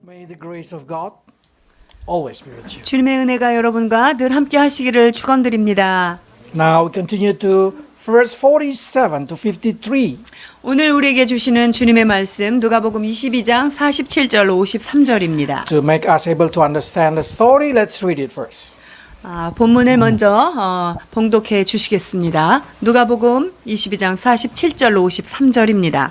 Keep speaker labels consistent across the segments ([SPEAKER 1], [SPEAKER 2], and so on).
[SPEAKER 1] May the grace of God always be with you.
[SPEAKER 2] 주님의 은혜가 여러분과 늘 함께 하시기를 축원드립니다.
[SPEAKER 1] Now we continue to verse 47 to 53.
[SPEAKER 2] 오늘 우리에게 주시는 주님의 말씀 누가복음 22장 47절 53절입니다.
[SPEAKER 1] To make us able to understand the story, let's read it first.
[SPEAKER 2] 본문을 먼저 봉독해 주시겠습니다. 누가복음 22장 47절 53절입니다.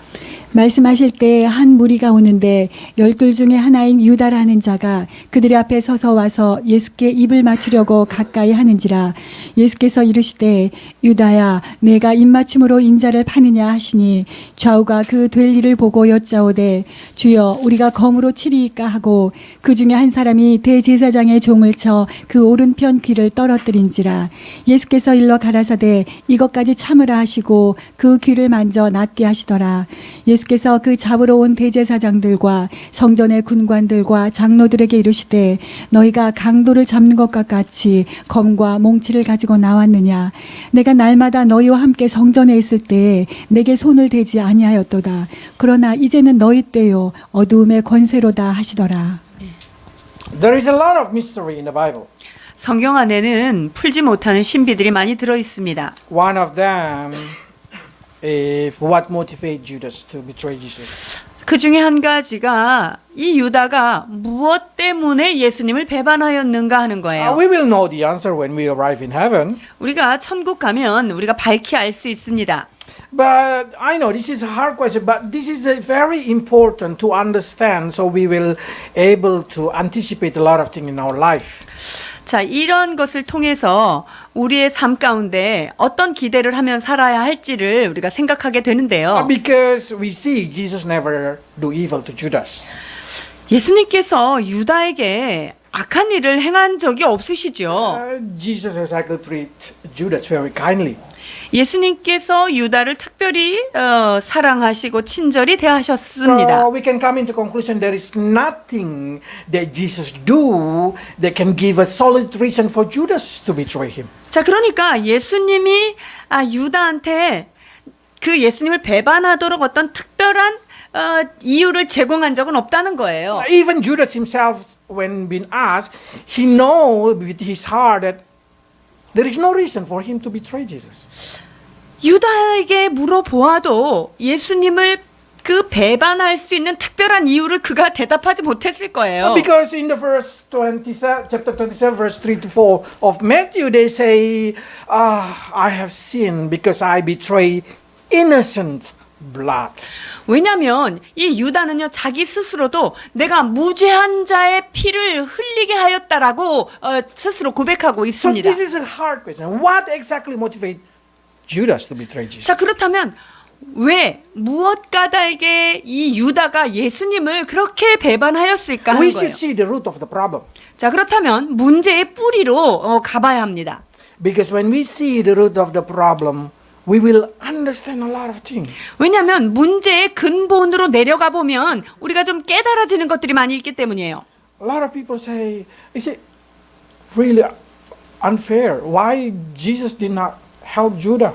[SPEAKER 3] 말씀하실 때 한 무리가 오는데 12 중에 하나인 유다라는 자가 그들의 앞에 서서 와서 예수께 입을 맞추려고 가까이 하는지라 예수께서 이르시되 유다야 내가 입맞춤으로 인자를 파느냐 하시니 좌우가 그 될 일을 보고 여짜오되 주여 우리가 검으로 치리이까 하고 그 중에 한 사람이 대제사장의 종을 쳐 그 오른편 귀를 떨어뜨린지라 예수께서 일러 가라사대 이것까지 참으라 하시고 그 귀를 만져 낫게 하시더라. 예수께서 그 잡으러 온 대제사장들과 성전의 군관들과 장로들에게 이르시되 너희가 강도를 잡는 것과 같이 검과 몽치를 가지고 나왔느냐 내가 날마다 너희와 함께 성전에 있을 때에 내게 손을 대지 아니하였도다. 그러나 이제는 너희 때요 어두움의 권세로다 하시더라.
[SPEAKER 1] There is a lot of mystery in the Bible.
[SPEAKER 2] 성경 안에는 풀지 못하는 신비들이 많이 들어 있습니다.
[SPEAKER 1] One of them is what motivated Judas to betray Jesus.
[SPEAKER 2] 그 중에 한 가지가 이 유다가 무엇 때문에 예수님을 배반하였는가 하는 거예요.
[SPEAKER 1] We will know the answer when we arrive in heaven.
[SPEAKER 2] 우리가 천국 가면 우리가 밝히 알 수 있습니다.
[SPEAKER 1] But I know this is a hard question, but this is very important to understand so we will able to anticipate a lot of things in our life.
[SPEAKER 2] 자, 이런 것을 통해서 우리의 삶 가운데 어떤 기대를 하면 살아야 할지를 우리가 생각하게 되는데요.
[SPEAKER 1] Because we see Jesus never do evil to Judas.
[SPEAKER 2] 예수님께서 유다에게 악한 일을 행한 적이 없으시죠.
[SPEAKER 1] Jesus has actually treated Judas very kindly.
[SPEAKER 2] 예수님께서 유다를 특별히 사랑하시고 친절히 대하셨습니다.
[SPEAKER 1] So we can come into conclusion there is nothing that Jesus do that can give a solid reason for Judas to betray him.
[SPEAKER 2] 자, 그러니까 예수님이 유다한테 그 예수님을 배반하도록 어떤 특별한 이유를 제공한 적은 없다는 거예요.
[SPEAKER 1] Even Judas himself, when being asked, he know with his heart that there is no reason for him to betray Jesus.
[SPEAKER 2] 유다에게 물어보아도 예수님을 그 배반할 수 있는 특별한 이유를 그가 대답하지 못했을 거예요.
[SPEAKER 1] Because in the verse 27, chapter 27, verse 3 to 4 of Matthew, they say, I have sinned because I betray innocent blood.
[SPEAKER 2] 왜냐하면 이 유다는요 자기 스스로도 내가 무죄한 자의 피를 흘리게 하였다라고 스스로 고백하고
[SPEAKER 1] So
[SPEAKER 2] 있습니다.
[SPEAKER 1] this is a hard question. What exactly motivated Judas to betray Jesus?
[SPEAKER 2] 자, 그렇다면 왜 무엇 까닭에 이 유다가 예수님을 그렇게 배반하였을까
[SPEAKER 1] We
[SPEAKER 2] 하는
[SPEAKER 1] should
[SPEAKER 2] 거예요.
[SPEAKER 1] see the root of the problem.
[SPEAKER 2] 자, 그렇다면 문제의 뿌리로 가봐야 합니다.
[SPEAKER 1] Because when we see the root of the problem, we will understand a lot of things.
[SPEAKER 2] 왜냐하면 문제의 근본으로 내려가 보면 우리가 좀 깨달아지는 것들이 많이 있기 때문이에요.
[SPEAKER 1] A lot of people say, is it really unfair? Why Jesus did not help Judah?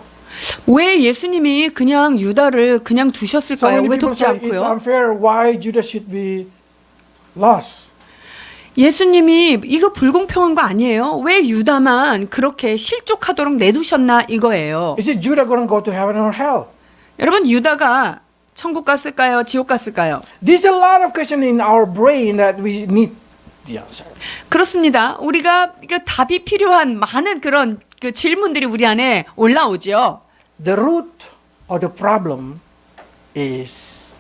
[SPEAKER 2] 왜 예수님이 그냥 유다를 그냥
[SPEAKER 1] So
[SPEAKER 2] 두셨을까요?
[SPEAKER 1] many
[SPEAKER 2] 왜
[SPEAKER 1] people
[SPEAKER 2] 돕지
[SPEAKER 1] say it's
[SPEAKER 2] 않고요?
[SPEAKER 1] unfair. Why Judas should be lost?
[SPEAKER 2] 예수님이 이거 불공평한 거 아니에요? 왜 유다만 그렇게 실족하도록 내두셨나 이거예요.
[SPEAKER 1] Is it Judah going to go to heaven or hell?
[SPEAKER 2] 여러분 유다가 천국 갔을까요? 지옥 갔을까요?
[SPEAKER 1] There's a lot of questions in our brain that we need the answer.
[SPEAKER 2] 그렇습니다. 우리가 그 답이 필요한 많은 그런 그 질문들이 우리 안에 올라오죠.
[SPEAKER 1] The root of the problem is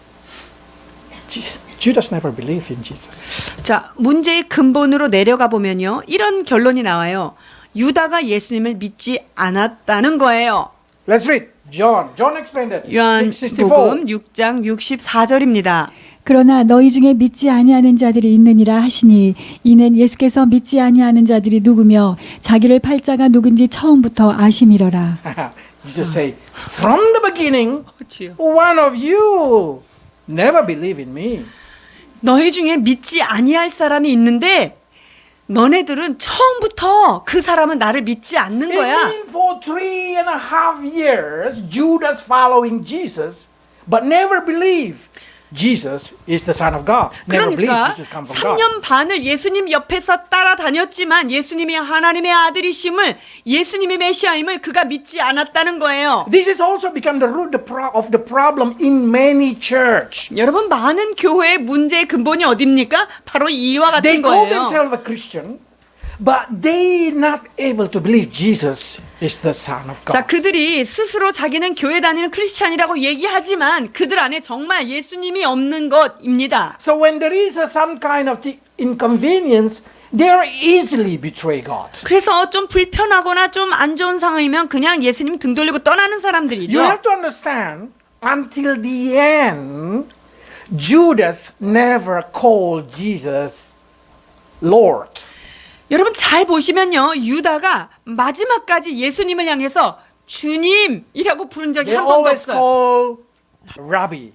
[SPEAKER 1] Judas never believed in Jesus.
[SPEAKER 2] 자, 문제의 근본으로 내려가 보면요. 이런 결론이 나와요. 유다가 예수님을 믿지 않았다는 거예요.
[SPEAKER 1] Let's read. John explained that. 64.
[SPEAKER 2] 요한복음 6장 64절입니다.
[SPEAKER 3] 그러나 너희 중에 믿지 아니하는 자들이 있느니라 하시니 이는 예수께서 믿지 아니하는 자들이 누구며 자기를 팔 자가 누군지 처음부터 아심이러라.
[SPEAKER 1] Jesus say, from the beginning,
[SPEAKER 2] 그렇지요.
[SPEAKER 1] one of you never believe in me.
[SPEAKER 2] 너희 중에 믿지 아니할 사람이 있는데 너네들은 처음부터 그 사람은 나를 믿지 않는 거야.
[SPEAKER 1] Even for 3.5 years, Judas following Jesus, but never believe. Jesus is the Son of God. Never believed
[SPEAKER 2] 그러니까
[SPEAKER 1] Jesus come from God.
[SPEAKER 2] 3년 반을 예수님 옆에서 따라다녔지만 예수님이 하나님의 아들이심을, 예수님의 메시아임을 그가 믿지 않았다는 거예요.
[SPEAKER 1] This has also become the root of the problem in many church.
[SPEAKER 2] 여러분, 많은 교회의 문제의 근본이 어디입니까? 바로 이와
[SPEAKER 1] They
[SPEAKER 2] 같은
[SPEAKER 1] call
[SPEAKER 2] 거예요.
[SPEAKER 1] themselves a Christian, but they not able to believe Jesus is the Son of God.
[SPEAKER 2] 자, 그들이 스스로 자기는 교회 다니는 크리스찬이라고 얘기하지만 그들 안에 정말 예수님이 없는 것입니다.
[SPEAKER 1] So when there is some kind of inconvenience, they are easily betray God.
[SPEAKER 2] 그래서 좀 불편하거나 좀 안 좋은 상황이면 그냥 예수님 등 돌리고 떠나는 사람들이죠.
[SPEAKER 1] You have to understand, until the end, Judas never called Jesus Lord.
[SPEAKER 2] 여러분 잘 보시면요, 유다가 마지막까지 예수님을 향해서 주님이라고 부른 적이
[SPEAKER 1] They
[SPEAKER 2] 한 번도
[SPEAKER 1] always
[SPEAKER 2] 없어요.
[SPEAKER 1] call Rabbi.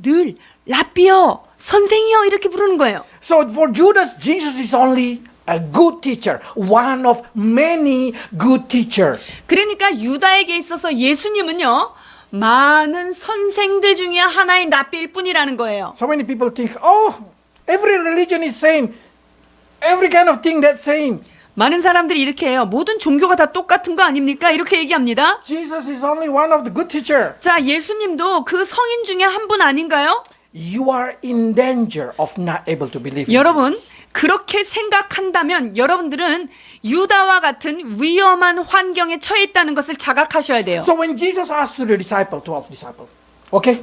[SPEAKER 2] 늘 라비어, 선생이요 이렇게 부르는 거예요.
[SPEAKER 1] So for Judas, Jesus is only a good teacher, one of many good teachers.
[SPEAKER 2] 그러니까 유다에게 있어서 예수님은요, 많은 선생들 중에 하나인 라비일 뿐이라는 거예요.
[SPEAKER 1] So many people think, oh, every religion is same, every kind of thing that's same.
[SPEAKER 2] 많은 사람들이 이렇게 해요. 모든 종교가 다 똑같은 거 아닙니까? 이렇게 얘기합니다.
[SPEAKER 1] Jesus is only one of the good teacher.
[SPEAKER 2] 자, 예수님도 그 성인 중에 한 분 아닌가요?
[SPEAKER 1] You are in danger of not able to believe in
[SPEAKER 2] 여러분,
[SPEAKER 1] Jesus.
[SPEAKER 2] 그렇게 생각한다면 여러분들은 유다와 같은 위험한 환경에 처해 있다는 것을 자각하셔야 돼요.
[SPEAKER 1] So when Jesus asked to the 12 disciples, okay,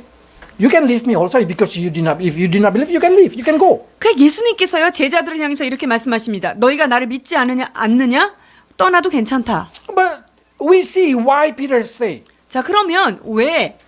[SPEAKER 1] you can leave me also because if you do not believe, you can leave, you can go.
[SPEAKER 2] 그 예수님께서요, 제자들을 향해서 이렇게 말씀하십니다. 너희가 나를 믿지 않느냐? 떠나도 괜찮다.
[SPEAKER 1] But we see why Peter stayed.
[SPEAKER 2] 자, 그러면 왜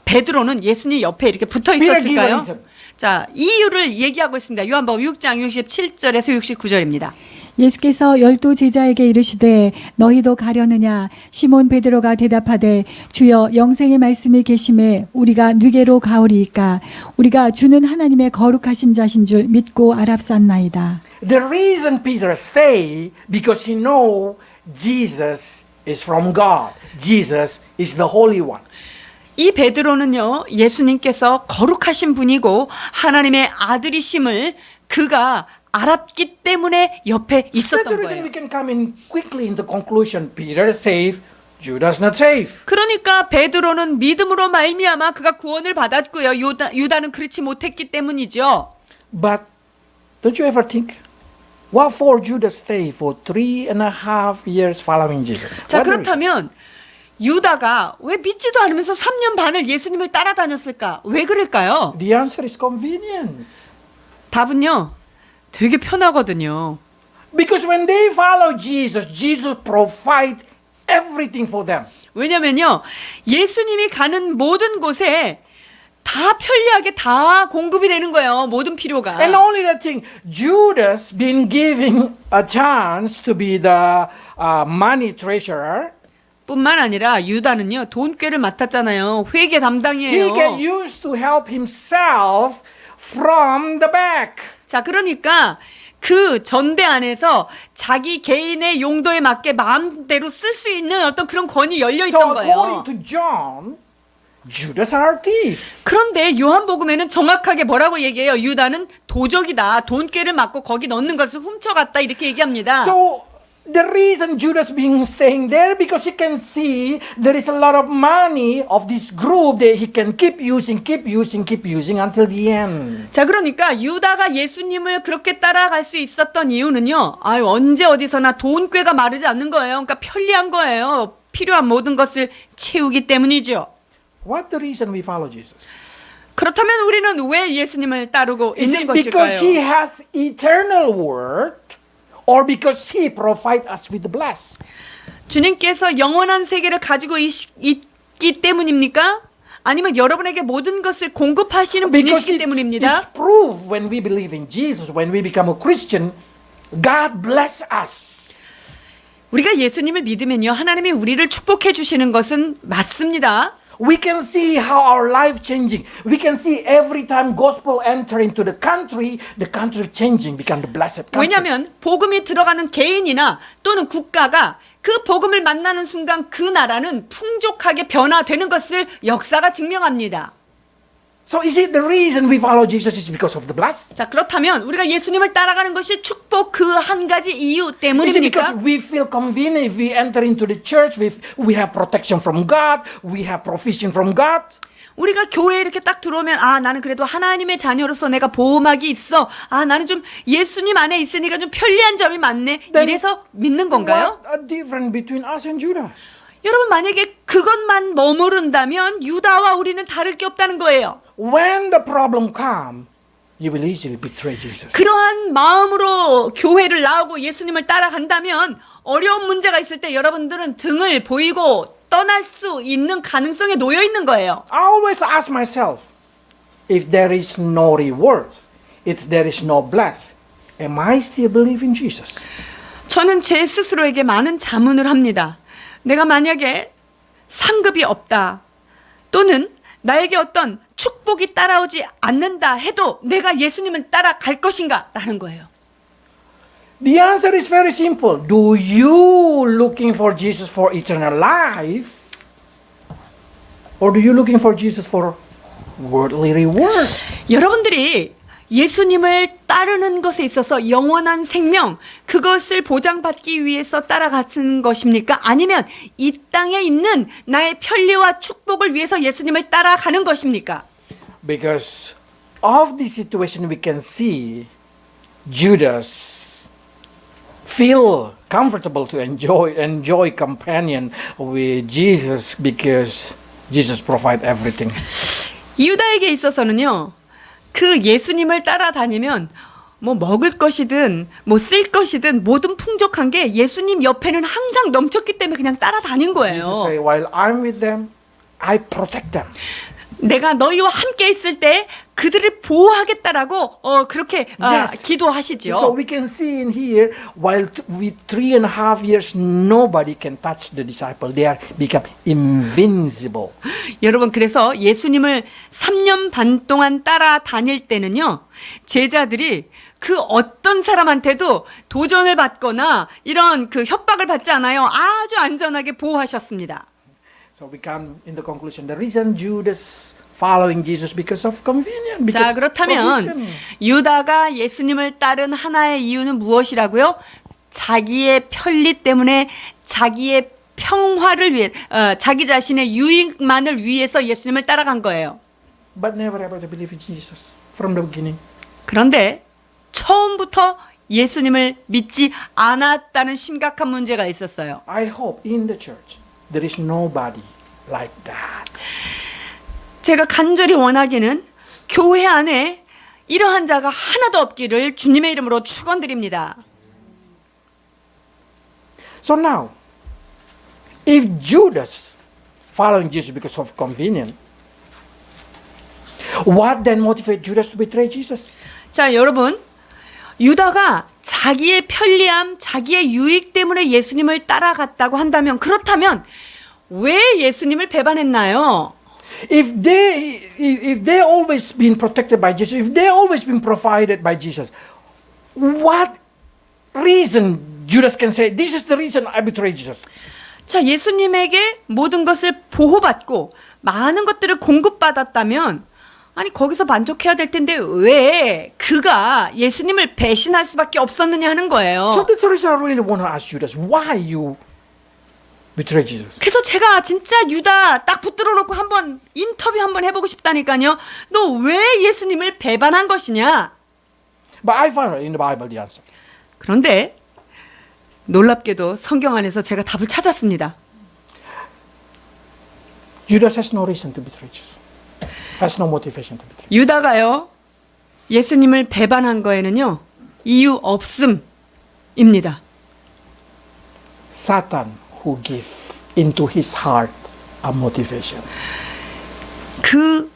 [SPEAKER 2] 베드로는 예수님 옆에 이렇게 붙어
[SPEAKER 1] Peter gave a
[SPEAKER 2] 있었을까요?
[SPEAKER 1] reason.
[SPEAKER 2] 자, 이유를 얘기하고 있습니다. 요한복음 6장 67절에서 69절입니다.
[SPEAKER 3] 예수께서 12 제자에게 이르시되 너희도 가려느냐 시몬 베드로가 대답하되 주여 영생의 말씀이 계심에 우리가 누게로 가오리이까 우리가 주는 하나님의 거룩하신 자신 줄 믿고 알았사나이다.
[SPEAKER 1] The reason Peter stayed because he know Jesus is from God. Jesus is the Holy One.
[SPEAKER 2] 이 베드로는요, 예수님께서 거룩하신 분이고 하나님의 아들이심을 그가 알았기 때문에 옆에
[SPEAKER 1] That's the
[SPEAKER 2] 있었던
[SPEAKER 1] reason
[SPEAKER 2] 거예요.
[SPEAKER 1] we can come in quickly in the conclusion. Peter saved, Judas not saved.
[SPEAKER 2] 그러니까 베드로는 믿음으로 말미암아 그가 구원을 받았고요. 유다는 그렇지 못했기 때문이죠.
[SPEAKER 1] But don't you ever think, what for Judas stay for 3.5 years following Jesus?
[SPEAKER 2] 자,
[SPEAKER 1] What the reason?
[SPEAKER 2] 그렇다면 유다가 왜 믿지도 않으면서 3년 반을 예수님을 따라다녔을까? 왜 그럴까요?
[SPEAKER 1] The answer is convenience.
[SPEAKER 2] 답은요, 되게 편하거든요.
[SPEAKER 1] Because when they follow Jesus, Jesus provide everything for them.
[SPEAKER 2] 왜냐면요, 예수님이 가는 모든 곳에 다 편리하게 다 공급이 되는 거예요. 모든 필요가.
[SPEAKER 1] And only that thing, Judas been giving a chance to be the money treasurer.
[SPEAKER 2] 뿐만 아니라 유다는요, 돈꾀를 맡았잖아요. 회계 담당이에요.
[SPEAKER 1] He get used to help himself from the back.
[SPEAKER 2] 자, 그러니까 그 전대 안에서 자기 개인의 용도에 맞게 마음대로 쓸 수 있는 어떤 그런 권이 열려
[SPEAKER 1] So
[SPEAKER 2] 있던 거예요.
[SPEAKER 1] according to John, Judas are a thief.
[SPEAKER 2] 그런데 요한복음에는 정확하게 뭐라고 얘기해요? 유다는 도적이다. 돈꾀를 맡고 거기 넣는 것을 훔쳐갔다. 이렇게 얘기합니다.
[SPEAKER 1] So the reason Judas being staying there because he can see there is a lot of money of this group that he can keep using until the end.
[SPEAKER 2] 자, 그러니까 유다가 예수님을 그렇게 따라갈 수 있었던 이유는요. 아유, 언제 어디서나 돈꾀가 마르지 않는 거예요. 그러니까 편리한 거예요. 필요한 모든 것을 채우기 때문이죠.
[SPEAKER 1] What the reason we follow Jesus?
[SPEAKER 2] 그렇다면 우리는 왜 예수님을 따르고
[SPEAKER 1] Is
[SPEAKER 2] 있는
[SPEAKER 1] it because he
[SPEAKER 2] 것일까요?
[SPEAKER 1] has eternal word or because he provide us with the bless?
[SPEAKER 2] 주님께서 영원한 세계를 가지고 있기 때문입니까? 아니면 여러분에게 모든 것을 공급하시는
[SPEAKER 1] Because
[SPEAKER 2] 분이시기 때문입니다.
[SPEAKER 1] it's proved when we believe in Jesus, when we become a Christian, God bless us.
[SPEAKER 2] 우리가 예수님을 믿으면요, 하나님이 우리를 축복해 주시는 것은 맞습니다.
[SPEAKER 1] We can see how our life changing. We can see every time gospel enter into the country changing, become the blessed country.
[SPEAKER 2] 왜냐하면 복음이 들어가는 개인이나 또는 국가가 그 복음을 만나는 순간 그 나라는 풍족하게 변화되는 것을 역사가 증명합니다.
[SPEAKER 1] So is it the reason we follow Jesus is because of the blessing?
[SPEAKER 2] 자, 그렇다면 우리가 예수님을 따라가는 것이 축복 그 한 가지 이유
[SPEAKER 1] Is it because
[SPEAKER 2] 때문입니까?
[SPEAKER 1] we feel convenient if we enter into the church, we have protection from God, we have provision from God?
[SPEAKER 2] 우리가 교회에 이렇게 딱 들어오면 아, 나는 그래도 하나님의 자녀로서 내가 보호막이 있어. 아, 나는 좀 예수님 안에 있으니까 좀 편리한 점이 많네.
[SPEAKER 1] Then
[SPEAKER 2] 이래서 믿는 건가요?
[SPEAKER 1] What a difference between us and Judas?
[SPEAKER 2] 여러분, 만약에 그것만 머무른다면 유다와 우리는 다를 게 없다는 거예요.
[SPEAKER 1] When the problem comes, you will easily betray Jesus.
[SPEAKER 2] 그러한 마음으로 교회를 나오고 예수님을 따라간다면 어려운 문제가 있을 때 여러분들은 등을 보이고 떠날 수 있는 가능성에 놓여 있는 거예요.
[SPEAKER 1] I always ask myself, if there is no reward, if there is no bless, am I still believe in Jesus?
[SPEAKER 2] 저는 제 스스로에게 많은 자문을 합니다. 내가 만약에 상급이 없다 또는 나에게 어떤 축복이 따라오지 않는다 해도 내가 예수님을 따라갈 것인가? 라는 거예요.
[SPEAKER 1] The answer is very simple. Do you looking for Jesus for eternal life? Or do you looking for Jesus for worldly reward?
[SPEAKER 2] 여러분들이 예수님을 따르는 것에 있어서 영원한 생명, 그것을 보장받기 위해서 따라가는 것입니까? 아니면 이 땅에 있는 나의 편리와 축복을 위해서 예수님을 따라가는 것입니까?
[SPEAKER 1] Because of this situation we can see Judas feel comfortable to enjoy companion with Jesus because Jesus provide everything.
[SPEAKER 2] 유다에게 있어서는요, 그 예수님을 따라다니면 뭐 먹을 것이든 뭐 쓸 것이든 모든 풍족한 게 예수님 옆에는 항상 넘쳤기 때문에 그냥 따라다닌
[SPEAKER 1] Jesus
[SPEAKER 2] 거예요.
[SPEAKER 1] say, while I'm with them, I protect them.
[SPEAKER 2] 내가 너희와 함께 있을 때 그들을 보호하겠다라고 그렇게
[SPEAKER 1] Yes.
[SPEAKER 2] 기도하시죠.
[SPEAKER 1] So we can see in here, while with 3.5 years, nobody can touch the disciple. They are become invincible.
[SPEAKER 2] 여러분, 그래서 예수님을 3년 반 동안 따라다닐 때는요, 제자들이 그 어떤 사람한테도 도전을 받거나 이런 그 협박을 받지 않아요. 아주 안전하게 보호하셨습니다.
[SPEAKER 1] So we come in the conclusion. The reason Judas following Jesus because of convenience.
[SPEAKER 2] 자,
[SPEAKER 1] Because
[SPEAKER 2] 그렇다면
[SPEAKER 1] provision.
[SPEAKER 2] 유다가 예수님을 따른 하나의 이유는 무엇이라고요? 자기의 편리 때문에 자기의 평화를 위해 자기 자신의 유익만을 위해서 예수님을 따라간 거예요.
[SPEAKER 1] But never ever to believe in Jesus from the beginning.
[SPEAKER 2] 그런데 처음부터 예수님을 믿지 않았다는 심각한 문제가 있었어요.
[SPEAKER 1] I hope in the church there is nobody like that.
[SPEAKER 2] 제가 간절히 원하기는 교회 안에 이러한 자가 하나도 없기를 주님의 이름으로 축원드립니다.
[SPEAKER 1] So now, if Judas following Jesus because of convenience, what then motivate Judas to betray Jesus?
[SPEAKER 2] 자, 여러분, 유다가 자기의 편리함, 자기의 유익 때문에 예수님을 따라갔다고 한다면, 그렇다면 왜 예수님을 배반했나요?
[SPEAKER 1] If they always been protected by Jesus, if they always been provided by Jesus, what reason Judas can say, this is the reason I betray Jesus?
[SPEAKER 2] 자, 예수님에게 모든 것을 보호받고 많은 것들을 공급받았다면, 아니 거기서 만족해야 될 텐데 왜 그가 예수님을 배신할 수밖에 없었느냐 하는 거예요.
[SPEAKER 1] So that's the reason I really want to ask Judas, why you betray Jesus?
[SPEAKER 2] 그래서 제가 진짜 유다 딱 붙들어 놓고 한번 인터뷰 한번 해보고 싶다니까요. 너 왜 예수님을 배반한 것이냐?
[SPEAKER 1] But I found in the Bible the answer.
[SPEAKER 2] 그런데 놀랍게도 성경 안에서 제가 답을 찾았습니다.
[SPEAKER 1] Judas has no reason to betray Jesus. Has no motivation to betray.
[SPEAKER 2] 유다가요, 예수님을 배반한 거에는요, 이유 없음입니다.
[SPEAKER 1] Satan who give into his heart a motivation.
[SPEAKER 2] 그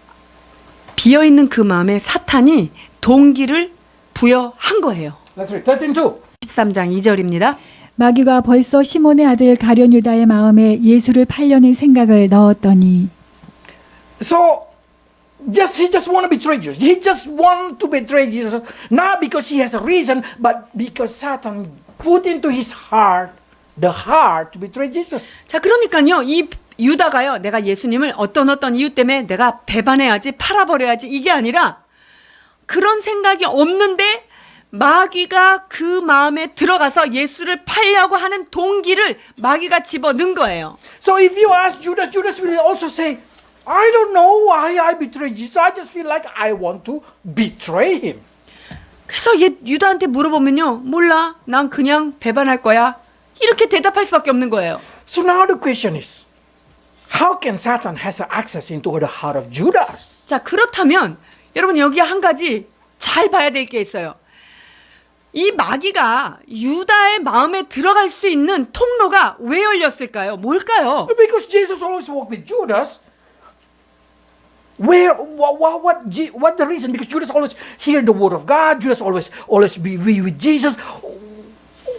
[SPEAKER 2] 비어있는 그 마음에 사탄이 동기를 부여한 거예요.
[SPEAKER 1] Let's read 13:2.
[SPEAKER 2] 13장 2절입니다.
[SPEAKER 3] 마귀가 벌써 시몬의 아들 가룟 유다의 마음에 예수를 팔려는 생각을 넣었더니
[SPEAKER 1] So he just want to betray Jesus. He just want to betray Jesus, not because he has a reason, but because Satan put into his heart the heart to betray Jesus.
[SPEAKER 2] 자, 그러니까요, 유다가요, 내가 예수님을 어떤 이유 때문에 내가 배반해야지, 팔아버려야지, 이게 아니라 그런 생각이 없는데 마귀가 그 마음에 들어가서 예수를 팔려고 하는 동기를 마귀가 집어넣은 거예요.
[SPEAKER 1] So if you ask Judas, Judas will also say, I don't know why I betrayed Jesus. I just feel like I want to betray him.
[SPEAKER 2] 그래서 유다한테 물어보면요, 몰라, 난 그냥 배반할 거야, 이렇게 대답할 수밖에 없는 거예요.
[SPEAKER 1] So now the question is, how can Satan has access into the heart of Judas?
[SPEAKER 2] 자, 그렇다면 여러분 여기 한 가지 잘 봐야 될 게 있어요. 이 마귀가 유다의 마음에 들어갈 수 있는 통로가 왜 열렸을까요? 뭘까요?
[SPEAKER 1] Because Jesus always walked with Judas. What the reason? Because Judas always hear the word of God. Judas always be with Jesus.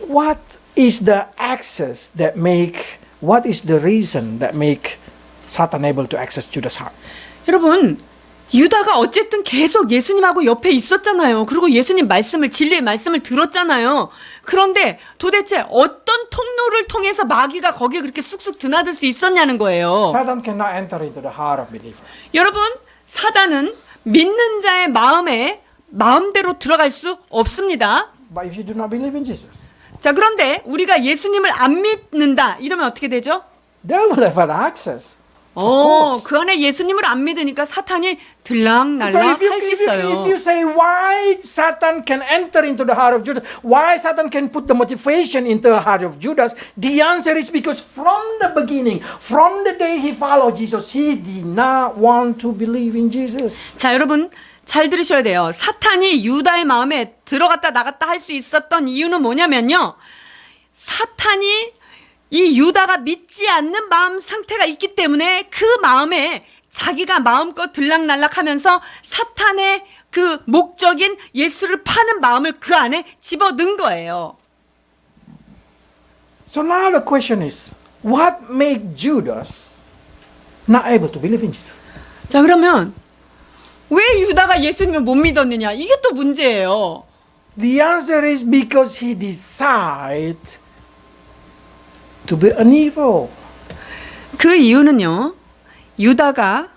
[SPEAKER 1] What is the access that make? What is the reason that make Satan able to access Judas' heart?
[SPEAKER 2] 여러분, 유다가 어쨌든 계속 예수님하고 옆에 있었잖아요. 그리고 예수님 말씀을, 진리의 말씀을 들었잖아요. 그런데 도대체 어떤 통로를 통해서 마귀가 거기에 그렇게 쑥쑥 드나들 수 있었냐는 거예요.
[SPEAKER 1] Satan cannot enter into the heart of believer.
[SPEAKER 2] 여러분, 사단은 믿는 자의 마음에 마음대로 들어갈 수 없습니다.
[SPEAKER 1] But if you do not believe in Jesus,
[SPEAKER 2] 자, 그런데 우리가 예수님을 안 믿는다 이러면 어떻게 되죠?
[SPEAKER 1] they will have an access. Of course.
[SPEAKER 2] 그 안에 예수님을 안 믿으니까 사탄이
[SPEAKER 1] So
[SPEAKER 2] 들락날락 할 수
[SPEAKER 1] if
[SPEAKER 2] 있어요.
[SPEAKER 1] you say why Satan can enter into the heart of Judas, why Satan can put the motivation into the heart of Judas, the answer is because from the beginning, from the day he followed Jesus, he did not want to believe in Jesus.
[SPEAKER 2] 자, 여러분 잘 들으셔야 돼요. 사탄이 유다의 마음에 들어갔다 나갔다 할 수 있었던 이유는 뭐냐면요, 사탄이 이 유다가 믿지 않는 마음 상태가 있기 때문에 그 마음에 자기가 마음껏 들락날락하면서 사탄의 그 목적인 예수를 파는 마음을 그 안에 집어넣은 거예요.
[SPEAKER 1] So now the question is, what made Judas not able to believe in Jesus?
[SPEAKER 2] 자, 그러면 왜 유다가 예수님을 못 믿었느냐? 이게 또 문제예요.
[SPEAKER 1] The answer is because he decided to be an evil.
[SPEAKER 2] 그 이유는요, 유다가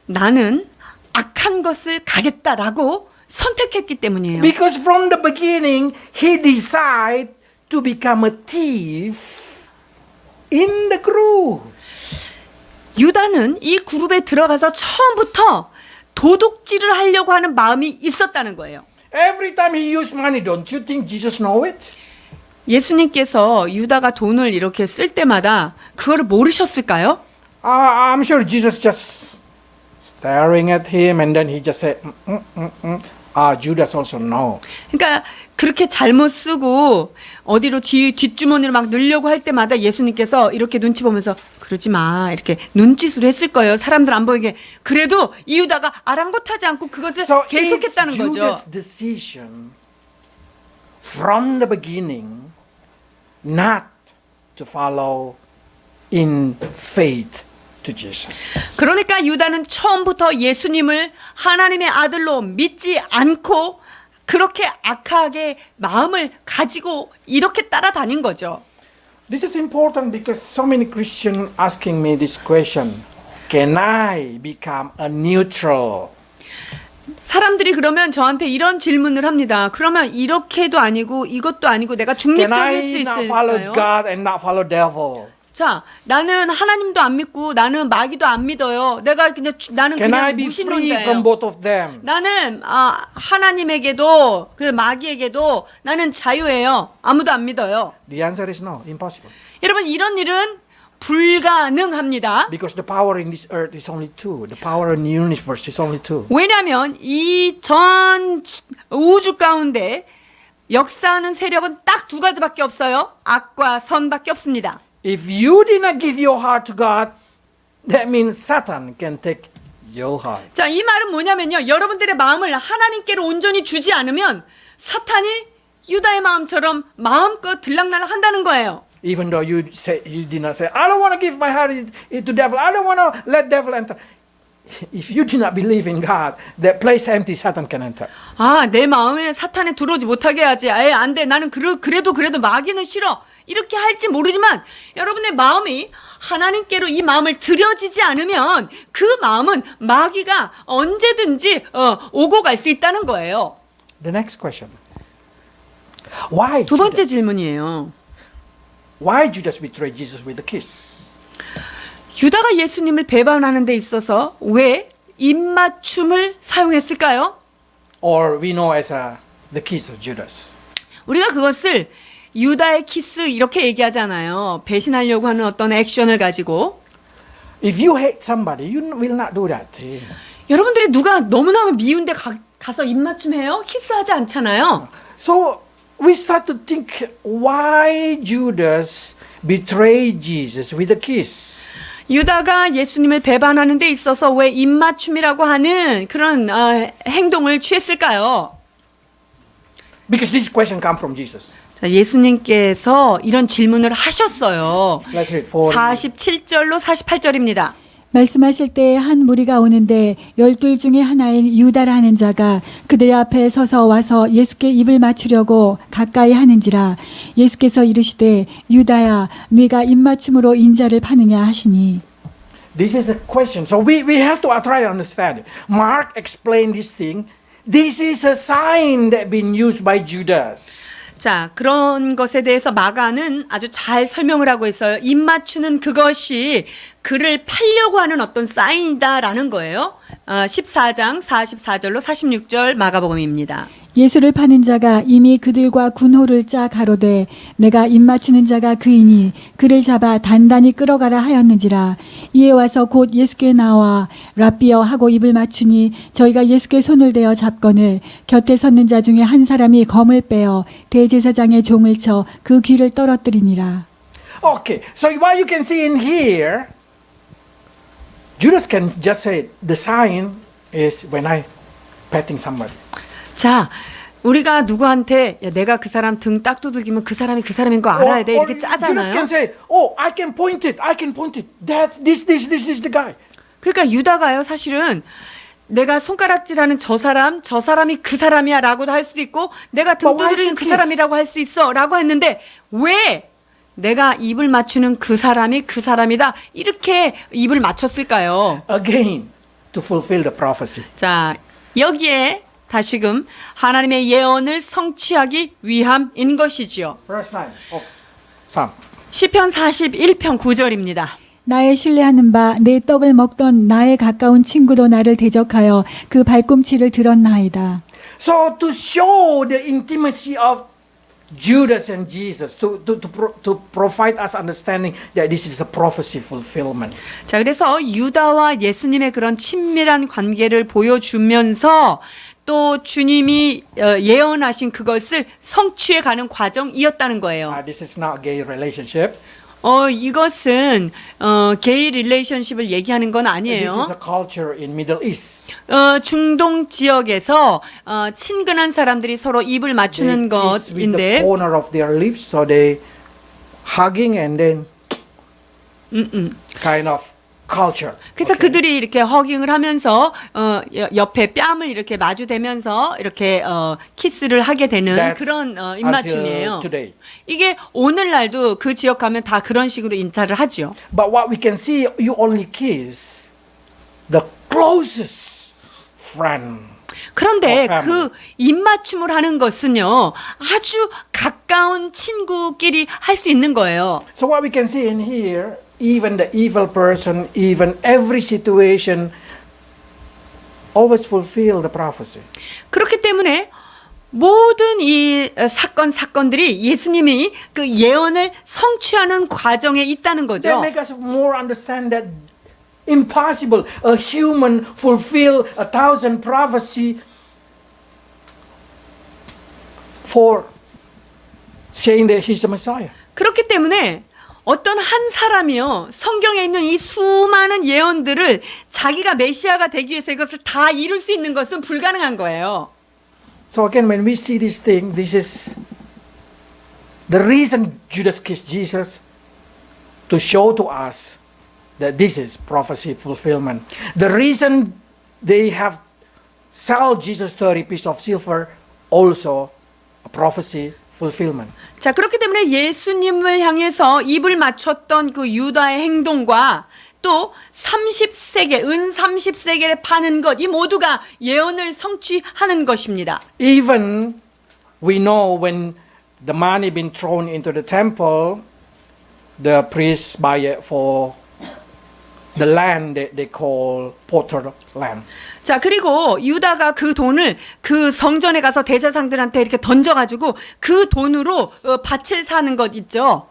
[SPEAKER 2] 나는 악한 것을 가겠다라고 선택했기 때문이에요.
[SPEAKER 1] Because from the beginning, he decided to become a thief in the group.
[SPEAKER 2] 유다는 이 그룹에 들어가서 처음부터 도둑질을 하려고 하는 마음이 있었다는 거예요.
[SPEAKER 1] Every time he used money, don't you think Jesus know it?
[SPEAKER 2] 예수님께서 유다가 돈을 이렇게 쓸 때마다 그거를 모르셨을까요?
[SPEAKER 1] I'm sure Jesus just staring at him and then he just said, Judas also know.
[SPEAKER 2] 그러니까 그렇게 잘못 쓰고 어디로 뒷주머니를 막 넣으려고 할 때마다 예수님께서 이렇게 눈치 보면서 그러지 마, 이렇게 눈짓으로 했을 거예요. 사람들 안 보이게. 그래도 이 유다가 아랑곳하지 않고 그것을
[SPEAKER 1] So
[SPEAKER 2] 계속했다는
[SPEAKER 1] it's
[SPEAKER 2] 거죠.
[SPEAKER 1] Judas' decision from the beginning not to follow in faith to Jesus.
[SPEAKER 2] 그러니까 유다는 처음부터 예수님을 하나님의 아들로 믿지 않고 그렇게 악하게 마음을 가지고 이렇게 따라다닌 거죠.
[SPEAKER 1] This is important because so many Christians asking me this question. Can I become a neutral?
[SPEAKER 2] 사람들이 그러면 저한테 이런 질문을 합니다. 그러면 이렇게도 아니고 이것도 아니고 내가
[SPEAKER 1] Can
[SPEAKER 2] 중립적일 수
[SPEAKER 1] I not follow
[SPEAKER 2] 있을까요?
[SPEAKER 1] God and not follow devil?
[SPEAKER 2] 자, 나는 하나님도 안 믿고 나는 마귀도 안 믿어요. 나는
[SPEAKER 1] Can I
[SPEAKER 2] 그냥
[SPEAKER 1] be free from
[SPEAKER 2] 무신론자예요.
[SPEAKER 1] both of them?
[SPEAKER 2] 나는 하나님에게도 그 마귀에게도 나는 자유예요. 아무도 안 믿어요.
[SPEAKER 1] The answer is no, impossible.
[SPEAKER 2] 여러분, 이런 일은 불가능합니다.
[SPEAKER 1] Because the power in this earth is only two. The power in the universe is only two.
[SPEAKER 2] 왜냐하면 이 전 우주 가운데 역사하는 세력은 딱 두 가지밖에 없어요. 악과 선밖에 없습니다.
[SPEAKER 1] If you did not give your heart to God, that means Satan can take your heart.
[SPEAKER 2] 자, 이 말은 뭐냐면요, 여러분들의 마음을 하나님께로 온전히 주지 않으면 사탄이 유다의 마음처럼 마음껏 들락날락 한다는 거예요.
[SPEAKER 1] Even though you did not say, I don't want to give my heart to devil. I don't want to let devil enter. If you do not believe in God, that place empty, Satan can enter.
[SPEAKER 2] 내 마음에 사탄이 들어오지 못하게 해야지. 안 돼. 나는 그래도 마귀는 싫어. 이렇게 할지 모르지만 여러분의 마음이 하나님께로 이 마음을 드려지지 않으면 그 마음은 마귀가 언제든지 오고 갈 수 있다는 거예요.
[SPEAKER 1] The next question. Why
[SPEAKER 2] 두 번째
[SPEAKER 1] Judas?
[SPEAKER 2] 질문이에요.
[SPEAKER 1] Why Judas betrayed Jesus with a kiss?
[SPEAKER 2] 유다가 예수님을 배반하는 데 있어서 왜 입맞춤을 사용했을까요?
[SPEAKER 1] Or we know as the kiss of Judas.
[SPEAKER 2] 우리가 그것을 유다의 키스 이렇게 얘기하잖아요. 배신하려고 하는 어떤 액션을 가지고.
[SPEAKER 1] If you hate somebody, you will not do that.
[SPEAKER 2] 여러분들이 누가 너무나 미운데 가서 입맞춤해요? 키스하지 않잖아요.
[SPEAKER 1] So we start to think why Judas betrayed Jesus with a kiss.
[SPEAKER 2] 유다가 예수님을 배반하는 데 있어서 왜 입맞춤이라고 하는 그런 행동을 취했을까요?
[SPEAKER 1] Because this question comes from Jesus.
[SPEAKER 2] 자, 예수님께서 이런 질문을 하셨어요.
[SPEAKER 1] Let's read
[SPEAKER 2] 47절로 48절입니다.
[SPEAKER 3] 말씀하실 때 한 무리가 오는데 12 중에 하나인 유다라 하는 자가 그들 앞에 서서 와서 예수께 입을 맞추려고 가까이 하는지라 예수께서 이르시되 유다야 네가 입맞춤으로 인자를 파느냐 하시니.
[SPEAKER 1] This is a question. So we have to try to understand it. Mark explained this thing. This is a sign that been used by Judas.
[SPEAKER 2] 자, 그런 것에 대해서 마가는 아주 잘 설명을 하고 있어요. 입 맞추는 그것이 그를 팔려고 하는 어떤 사인이다라는 거예요. 14장 44절로 46절 마가복음입니다.
[SPEAKER 3] 예수를 파는 자가 이미 그들과 군호를 짜 가로되 내가 입 맞추는 자가 그이니 그를 잡아 단단히 끌어가라 하였는지라. 이에 와서 곧 예수께 나와 랍비여 하고 입을 맞추니 저희가 예수께 손을 대어 잡거늘 곁에 섰는 자 중에 한 사람이 검을 빼어 대제사장의 종을 쳐 그 귀를 떨어뜨리니라.
[SPEAKER 1] Okay, so what you can see in here, Judas can just say the sign is when I patting somebody.
[SPEAKER 2] 자, 우리가 누구한테 야, 내가 그 사람 등 딱 두들기면 그 사람이 그 사람인 거 알아야 돼 이렇게
[SPEAKER 1] Judas
[SPEAKER 2] 짜잖아요.
[SPEAKER 1] can say, oh, I can point it. That's this is the guy.
[SPEAKER 2] 그러니까 유다가요 사실은 내가 손가락질하는 저 사람이 그 사람이야 라고도 할 수도 있고 내가 등
[SPEAKER 1] But why
[SPEAKER 2] 두드리는 그
[SPEAKER 1] should
[SPEAKER 2] 사람이라고 할 수 있어 라고 했는데 왜 내가 입을 맞추는 그 사람이 그 사람이다 이렇게 입을 맞췄을까요?
[SPEAKER 1] Again, to fulfill the prophecy.
[SPEAKER 2] 자, 여기에 다시금 하나님의 예언을 성취하기 위함인 것이지요.
[SPEAKER 1] Verse 9 of Psalm.
[SPEAKER 2] 시편 41편 9절입니다.
[SPEAKER 3] 나의 신뢰하는 바 내 떡을 먹던 나의 가까운 친구도 나를 대적하여 그 발꿈치를 들었나이다.
[SPEAKER 1] So to show the intimacy of Judas and Jesus, to provide us understanding that this is a prophecy fulfillment.
[SPEAKER 2] 자, 그래서 유다와 예수님의 그런 친밀한 관계를 보여주면서 또 주님이 예언하신 그것을 성취해 가는 과정이었다는 거예요.
[SPEAKER 1] This is not a gay relationship.
[SPEAKER 2] 이것은 게이 릴레이션십을 얘기하는 건
[SPEAKER 1] This
[SPEAKER 2] 아니에요.
[SPEAKER 1] is a culture in Middle East.
[SPEAKER 2] 중동 지역에서 친근한 사람들이 서로 입을 맞추는
[SPEAKER 1] They kiss with the
[SPEAKER 2] 것인데
[SPEAKER 1] corner of their lips, so they hugging and then kind of culture.
[SPEAKER 2] 그래서
[SPEAKER 1] Okay.
[SPEAKER 2] 그들이 이렇게 허깅을 하면서 옆에 뺨을 이렇게 마주대면서 이렇게 키스를 하게 되는
[SPEAKER 1] That's
[SPEAKER 2] 그런 입맞춤이에요.
[SPEAKER 1] until today.
[SPEAKER 2] 이게 오늘날도 그 지역 가면 다 그런 식으로 인사를 하죠.
[SPEAKER 1] But what we can see, you only kiss the closest friend.
[SPEAKER 2] 그런데
[SPEAKER 1] family.
[SPEAKER 2] 그 입맞춤을 하는 것은요 아주 가까운 친구끼리 할 수 있는 거예요.
[SPEAKER 1] So what we can see in here, even the evil person, even every situation, always fulfill the prophecy.
[SPEAKER 2] 그렇기 때문에 모든 이 사건들이 예수님이 그 예언을 성취하는 과정에 있다는
[SPEAKER 1] That
[SPEAKER 2] 거죠.
[SPEAKER 1] make us more understand that impossible a human fulfill 1,000 prophecy for saying that he's the Messiah.
[SPEAKER 2] 그렇기 때문에 어떤 한 사람이요 성경에 있는 이 수많은 예언들을 자기가 메시아가 되기 위해서 이것을 다 이룰 수 있는 것은 불가능한 거예요.
[SPEAKER 1] So again, when we see this thing, this is the reason Judas kissed Jesus, to show to us that this is prophecy fulfillment. The reason they have sold Jesus 30 pieces of silver, also a prophecy fulfillment.
[SPEAKER 2] 자, 그렇기 때문에 예수님을 향해서 입을 맞췄던 그 유다의 행동과 또 30세겔, 은 30세겔에 파는 것, 이 모두가 예언을 성취하는 것입니다.
[SPEAKER 1] Even we know when the money been thrown into the temple, the priests buy it for the land that they call potter land.
[SPEAKER 2] 자, 그리고 유다가 그 돈을 그 성전에 가서 대제사장들한테 이렇게 던져가지고 그 돈으로 밭을 사는 것 있죠.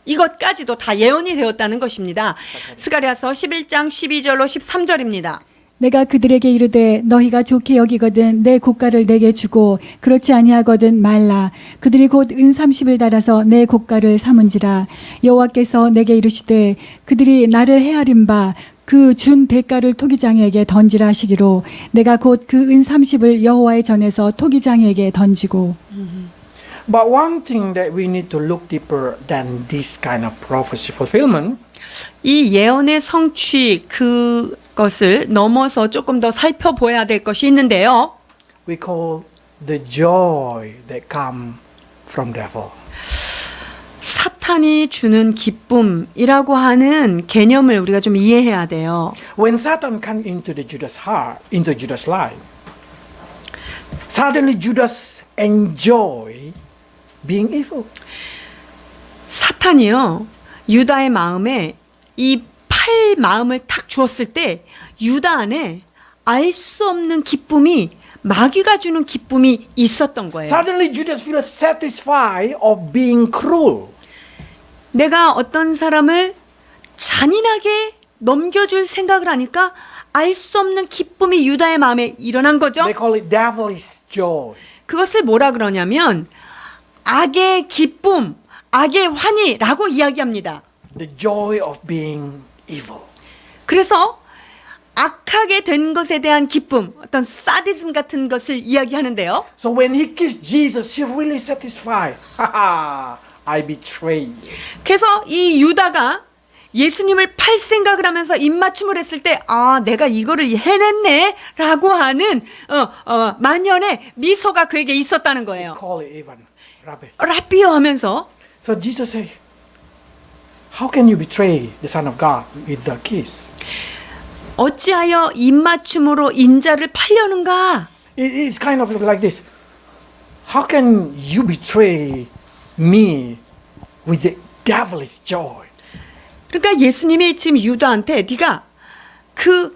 [SPEAKER 2] 이것까지도 다 예언이 되었다는 것입니다. 스가랴서 11장 12절로 13절입니다.
[SPEAKER 3] 내가 그들에게 이르되 너희가 좋게 여기거든 내 고가를 내게 주고 그렇지 아니하거든 말라. 그들이 곧 은 30을 달아서 내 고가를 삼은지라. 여호와께서 내게 이르시되 그들이 나를 헤아린 바 그 준 대가를 토기장에게 던지라 하시기로 내가 곧 그 은 30을 여호와의 전에서 토기장에게 던지고.
[SPEAKER 1] But one thing that we need to look deeper than this kind of prophecy fulfillment
[SPEAKER 2] 이 예언의 성취 그것을 넘어서 조금 더 살펴보아야 될 것이 있는데요.
[SPEAKER 1] we call the joy that come from devil.
[SPEAKER 2] 사탄이 주는 기쁨이라고 하는 개념을 우리가 좀 이해해야 돼요.
[SPEAKER 1] When Satan came into the Judas heart, into Judas' life, suddenly Judas enjoy being evil.
[SPEAKER 2] 사탄이요, 유다의 마음에 이 팔 마음을 탁 주었을 때 유다 안에 알 수 없는 기쁨이, 마귀가 주는 기쁨이 있었던 거예요.
[SPEAKER 1] Suddenly Judas feels satisfied of being cruel.
[SPEAKER 2] 내가 어떤 사람을 잔인하게 넘겨줄 생각을 하니까 알 수 없는 기쁨이 유다의 마음에 일어난 거죠.
[SPEAKER 1] They call it devilish joy.
[SPEAKER 2] 그것을 뭐라 그러냐면 악의 기쁨, 악의 환희라고 이야기합니다.
[SPEAKER 1] The joy of being evil.
[SPEAKER 2] 그래서 악하게 된 것에 대한 기쁨, 어떤 사디즘 같은 것을 이야기하는데요.
[SPEAKER 1] So when he kissed Jesus, he really satisfied. Haha, I betrayed you.
[SPEAKER 2] 그래서 이 유다가 예수님을 팔 생각을 하면서 입맞춤을 했을 때, 아, 내가 이거를 해냈네 라고 하는 만연의 미소가 그에게 있었다는 거예요.
[SPEAKER 1] Call it even, Rabbi.
[SPEAKER 2] 라비어 하면서
[SPEAKER 1] So Jesus said, how can you betray the Son of God with the kiss?
[SPEAKER 2] 어찌하여 입맞춤으로 인자를 팔려는가?
[SPEAKER 1] It's kind of like this. How can you betray me with the devilish joy?
[SPEAKER 2] 그러니까 예수님이 지금 유다한테 네가 그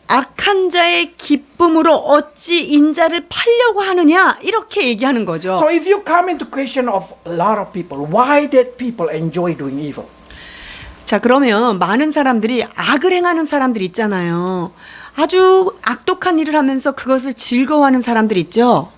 [SPEAKER 2] 악한 자의 기쁨으로 어찌 인자를 팔려고 하느냐 이렇게 얘기하는 거죠.
[SPEAKER 1] So if you come into question of a lot of people, why did people enjoy doing evil?
[SPEAKER 2] 자, 그러면 많은 사람들이 악을 행하는 사람들 있잖아요. 아주 악독한 일을 하면서 그것을 즐거워하는 사람들 있죠.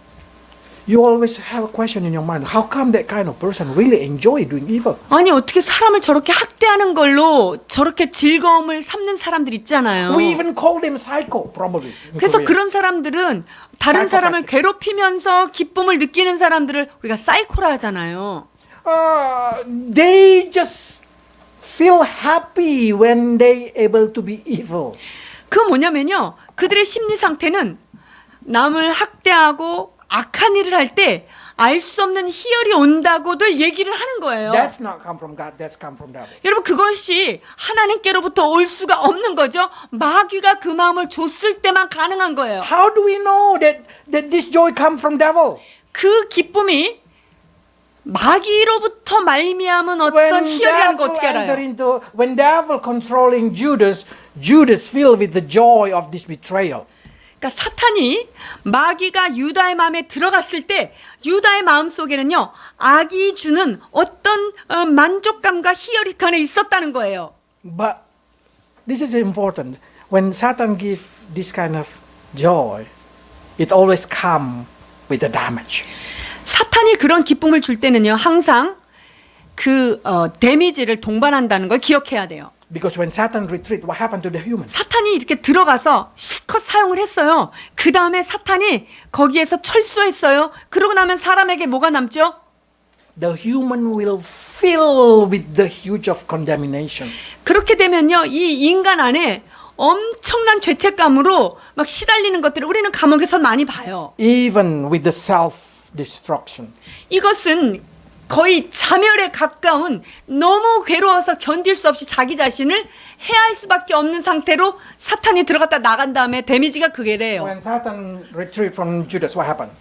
[SPEAKER 1] You always have a question in your mind. How come that kind of person really enjoy doing evil?
[SPEAKER 2] 아니, 어떻게 사람을 저렇게 학대하는 걸로 저렇게 즐거움을 삼는 사람들 있잖아요.
[SPEAKER 1] We even call them psycho, probably. in
[SPEAKER 2] 그래서
[SPEAKER 1] Korea.
[SPEAKER 2] 그런 사람들은 다른 사람을 괴롭히면서 기쁨을 느끼는 사람들을 우리가 사이코라 하잖아요.
[SPEAKER 1] They just feel happy when they able to be evil.
[SPEAKER 2] 그 뭐냐면요, 그들의 심리 상태는 남을 학대하고 악한 일을 할 때 알 수 없는 희열이 온다고들 얘기를 하는 거예요.
[SPEAKER 1] That's not come from God. That's come from devil.
[SPEAKER 2] 여러분, 그것이 하나님께로부터 올 수가 없는 거죠. 마귀가 그 마음을 줬을 때만 가능한 거예요.
[SPEAKER 1] How do we know that this joy come from devil?
[SPEAKER 2] 그 기쁨이 마귀로부터 말미암은 어떤 희열이라는 거 어떻게 알아요?
[SPEAKER 1] When devil controlling Judas, Judas filled with the joy of this betrayal.
[SPEAKER 2] 그러니까 사탄이 마귀가 유다의 마음에 들어갔을 때 유다의 마음 속에는요, 악이 주는 어떤 만족감과 희열이 그 안에 있었다는 거예요.
[SPEAKER 1] But this is important. When Satan gives this kind of joy, it always come with a damage.
[SPEAKER 2] 사탄이 그런 기쁨을 줄 때는요, 항상 그 데미지를 동반한다는 걸 기억해야 돼요.
[SPEAKER 1] Because when Satan retreat, what happened to the human?
[SPEAKER 2] 사탄이 이렇게 들어가서 실컷 사용을 했어요. 그 다음에 사탄이 거기에서 철수했어요. 그러고 나면 사람에게 뭐가 남죠?
[SPEAKER 1] The human will fill with the huge of condemnation.
[SPEAKER 2] 그렇게 되면요, 이 인간 안에 엄청난 죄책감으로 막 시달리는 것들을 우리는 감옥에서 많이 봐요.
[SPEAKER 1] Even with the self destruction.
[SPEAKER 2] 이것은 거의 자멸에 가까운 너무 괴로워서 견딜 수 없이 자기 자신을 해할 수밖에 없는 상태로 사탄이 들어갔다 나간 다음에 데미지가 그게래요.
[SPEAKER 1] When Satan retrieved from Judas, what happened?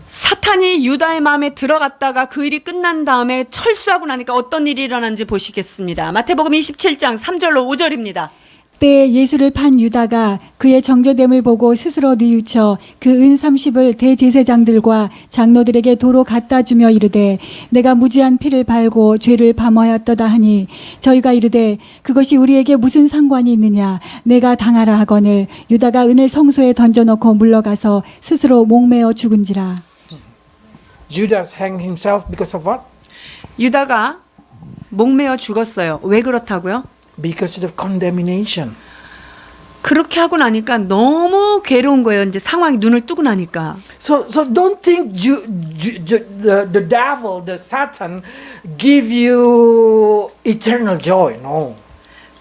[SPEAKER 2] 사탄이 유다의 마음에 들어갔다가 그 일이 끝난 다음에 철수하고 나니까 어떤 일이 일어난지 보시겠습니다. 마태복음 27장 3절로 5절입니다.
[SPEAKER 3] 때에 예수를 판 유다가 그의 정죄됨을 보고 스스로 뉘우쳐 그 은 30을 대제사장들과 장로들에게 도로 갖다 주며 이르되 내가 무지한 피를 발고 죄를 범하였도다 하니 저희가 이르되 그것이 우리에게 무슨 상관이 있느냐 내가 당하라 하거늘 유다가 은을 성소에 던져놓고 물러가서 스스로 목매어 죽은지라.
[SPEAKER 1] Judas hanged himself because of what?
[SPEAKER 2] 유다가 목매어 죽었어요. 왜 그렇다고요?
[SPEAKER 1] Because of condemnation.
[SPEAKER 2] 그렇게 하고 나니까 너무 괴로운 거예요. 이제 상황이 눈을 뜨고 나니까.
[SPEAKER 1] So don't think the devil, the Satan, give you eternal joy. No.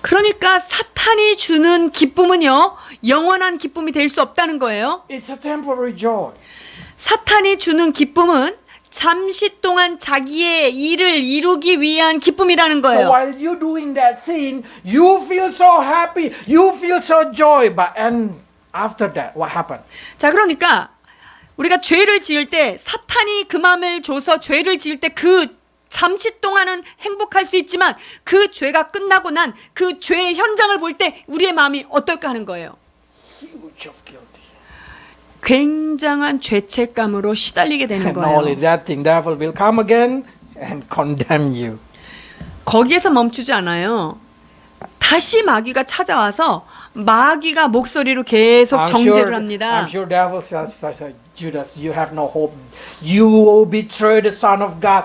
[SPEAKER 2] 그러니까 사탄이 주는 기쁨은요, 영원한 기쁨이 될 수 없다는 거예요.
[SPEAKER 1] It's a temporary joy.
[SPEAKER 2] 사탄이 주는 기쁨은 잠시 동안 자기의 일을 이루기 위한 기쁨이라는
[SPEAKER 1] So
[SPEAKER 2] 거예요.
[SPEAKER 1] while you're doing that sin, you feel so happy, you feel so joy, but and after that, what happened?
[SPEAKER 2] 자, 그러니까 우리가 죄를 지을 때 사탄이 그 마음을 줘서 죄를 지을 때 그 잠시 동안은 행복할 수 있지만 그 죄가 끝나고 난 그 죄의 현장을 볼 때 우리의 마음이 어떨까 하는 거예요.
[SPEAKER 1] Huge of guilty.
[SPEAKER 2] 굉장한 죄책감으로 시달리게 되는
[SPEAKER 1] And not only
[SPEAKER 2] 거예요.
[SPEAKER 1] that thing, devil will come again and condemn you.
[SPEAKER 2] 거기에서 멈추지 않아요. 다시 마귀가 찾아와서 마귀가 목소리로 계속 정죄를 합니다.
[SPEAKER 1] I'm sure devil says, Judas, you have no hope. You betray the Son of God.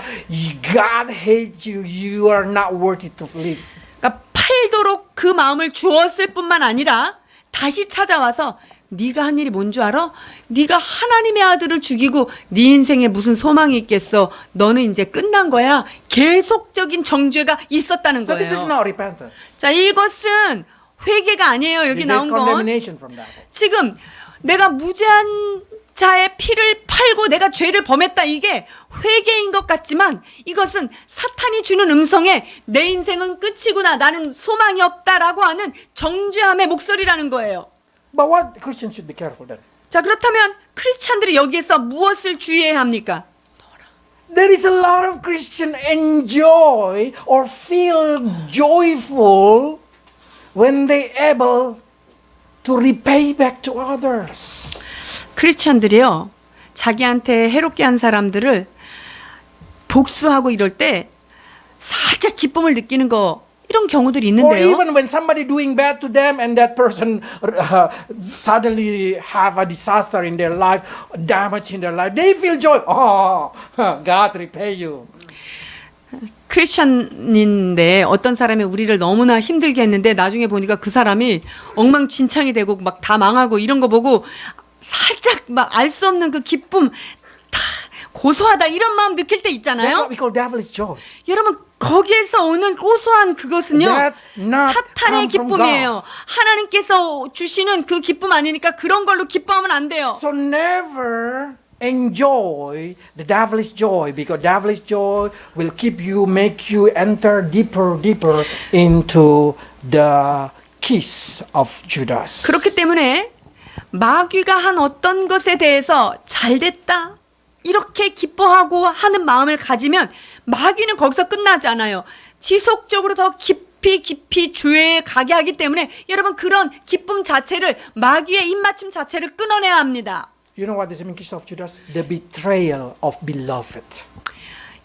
[SPEAKER 1] God hates you. You are not worthy to live.
[SPEAKER 2] 그러니까 팔도록 그 마음을 주었을 뿐만 아니라 다시 찾아와서 네가 한 일이 뭔 줄 알아? 네가 하나님의 아들을 죽이고 네 인생에 무슨 소망이 있겠어? 너는 이제 끝난 거야. 계속적인 정죄가 있었다는
[SPEAKER 1] So this is
[SPEAKER 2] 거예요.
[SPEAKER 1] not repentance.
[SPEAKER 2] 자, 이것은 회개가 아니에요. 여기
[SPEAKER 1] This is
[SPEAKER 2] 나온 건.
[SPEAKER 1] condemnation from devil.
[SPEAKER 2] 지금 내가 무죄한 자의 피를 팔고 내가 죄를 범했다, 이게 회개인 것 같지만 이것은 사탄이 주는 음성에 내 인생은 끝이구나, 나는 소망이 없다라고 하는 정죄함의 목소리라는 거예요.
[SPEAKER 1] But what Christians should be careful then?
[SPEAKER 2] 자, 그렇다면 크리스찬들이 여기에서 무엇을 주의해야 합니까?
[SPEAKER 1] There is a lot of Christians enjoy or feel joyful when they able to repay back to others.
[SPEAKER 2] 크리스찬들이요, 자기한테 해롭게 한 사람들을 복수하고 이럴 때 살짝 기쁨을 느끼는 거, 이런 경우들이
[SPEAKER 1] Or
[SPEAKER 2] 있는데요.
[SPEAKER 1] even when somebody doing bad to them and that person suddenly have a disaster in their life, damage in their life, they feel joy. Oh, God repay you.
[SPEAKER 2] 크리스천인데 어떤 사람이 우리를 너무나 힘들게 했는데 나중에 보니까 그 사람이 엉망진창이 되고 막 다 망하고 이런 거 보고 살짝 막 알 수 없는 그 기쁨, 다 고소하다 이런 마음 느낄 때
[SPEAKER 1] That's
[SPEAKER 2] 있잖아요.
[SPEAKER 1] what we call devilish joy.
[SPEAKER 2] 여러분, 거기에서 오는 고소한 그것은요,
[SPEAKER 1] That's not
[SPEAKER 2] 사탄의
[SPEAKER 1] come from
[SPEAKER 2] 기쁨이에요. 하나님께서 주시는 그 기쁨 아니니까 그런 걸로 기뻐하면 안 돼요.
[SPEAKER 1] So never enjoy the devilish joy, because devilish joy will keep you, make you enter deeper into the kiss of Judas.
[SPEAKER 2] 그렇기 때문에 마귀가 한 어떤 것에 대해서 잘 됐다, 이렇게 기뻐하고 하는 마음을 가지면 마귀는 거기서 끝나지 않아요. 지속적으로 더 깊이 죄에 가게 하기 때문에 여러분, 그런 기쁨 자체를, 마귀의 입맞춤 자체를 끊어내야 합니다.
[SPEAKER 1] You know what is the kiss of Judas? The betrayal of beloved.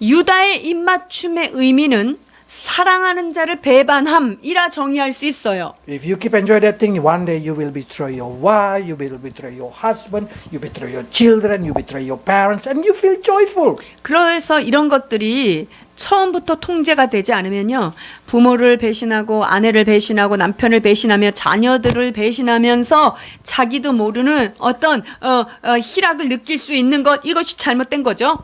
[SPEAKER 2] 유다의 입맞춤의 의미는 사랑하는 자를 배반함이라 정의할 수 있어요.
[SPEAKER 1] If you keep enjoying that thing, one day you will betray your wife, you will betray your husband, you betray your children, you betray your parents, and you feel joyful.
[SPEAKER 2] 그래서 이런 것들이 처음부터 통제가 되지 않으면요, 부모를 배신하고 아내를 배신하고 남편을 배신하며 자녀들을 배신하면서 자기도 모르는 어떤 희락을 느낄 수 있는 것, 이것이 잘못된 거죠.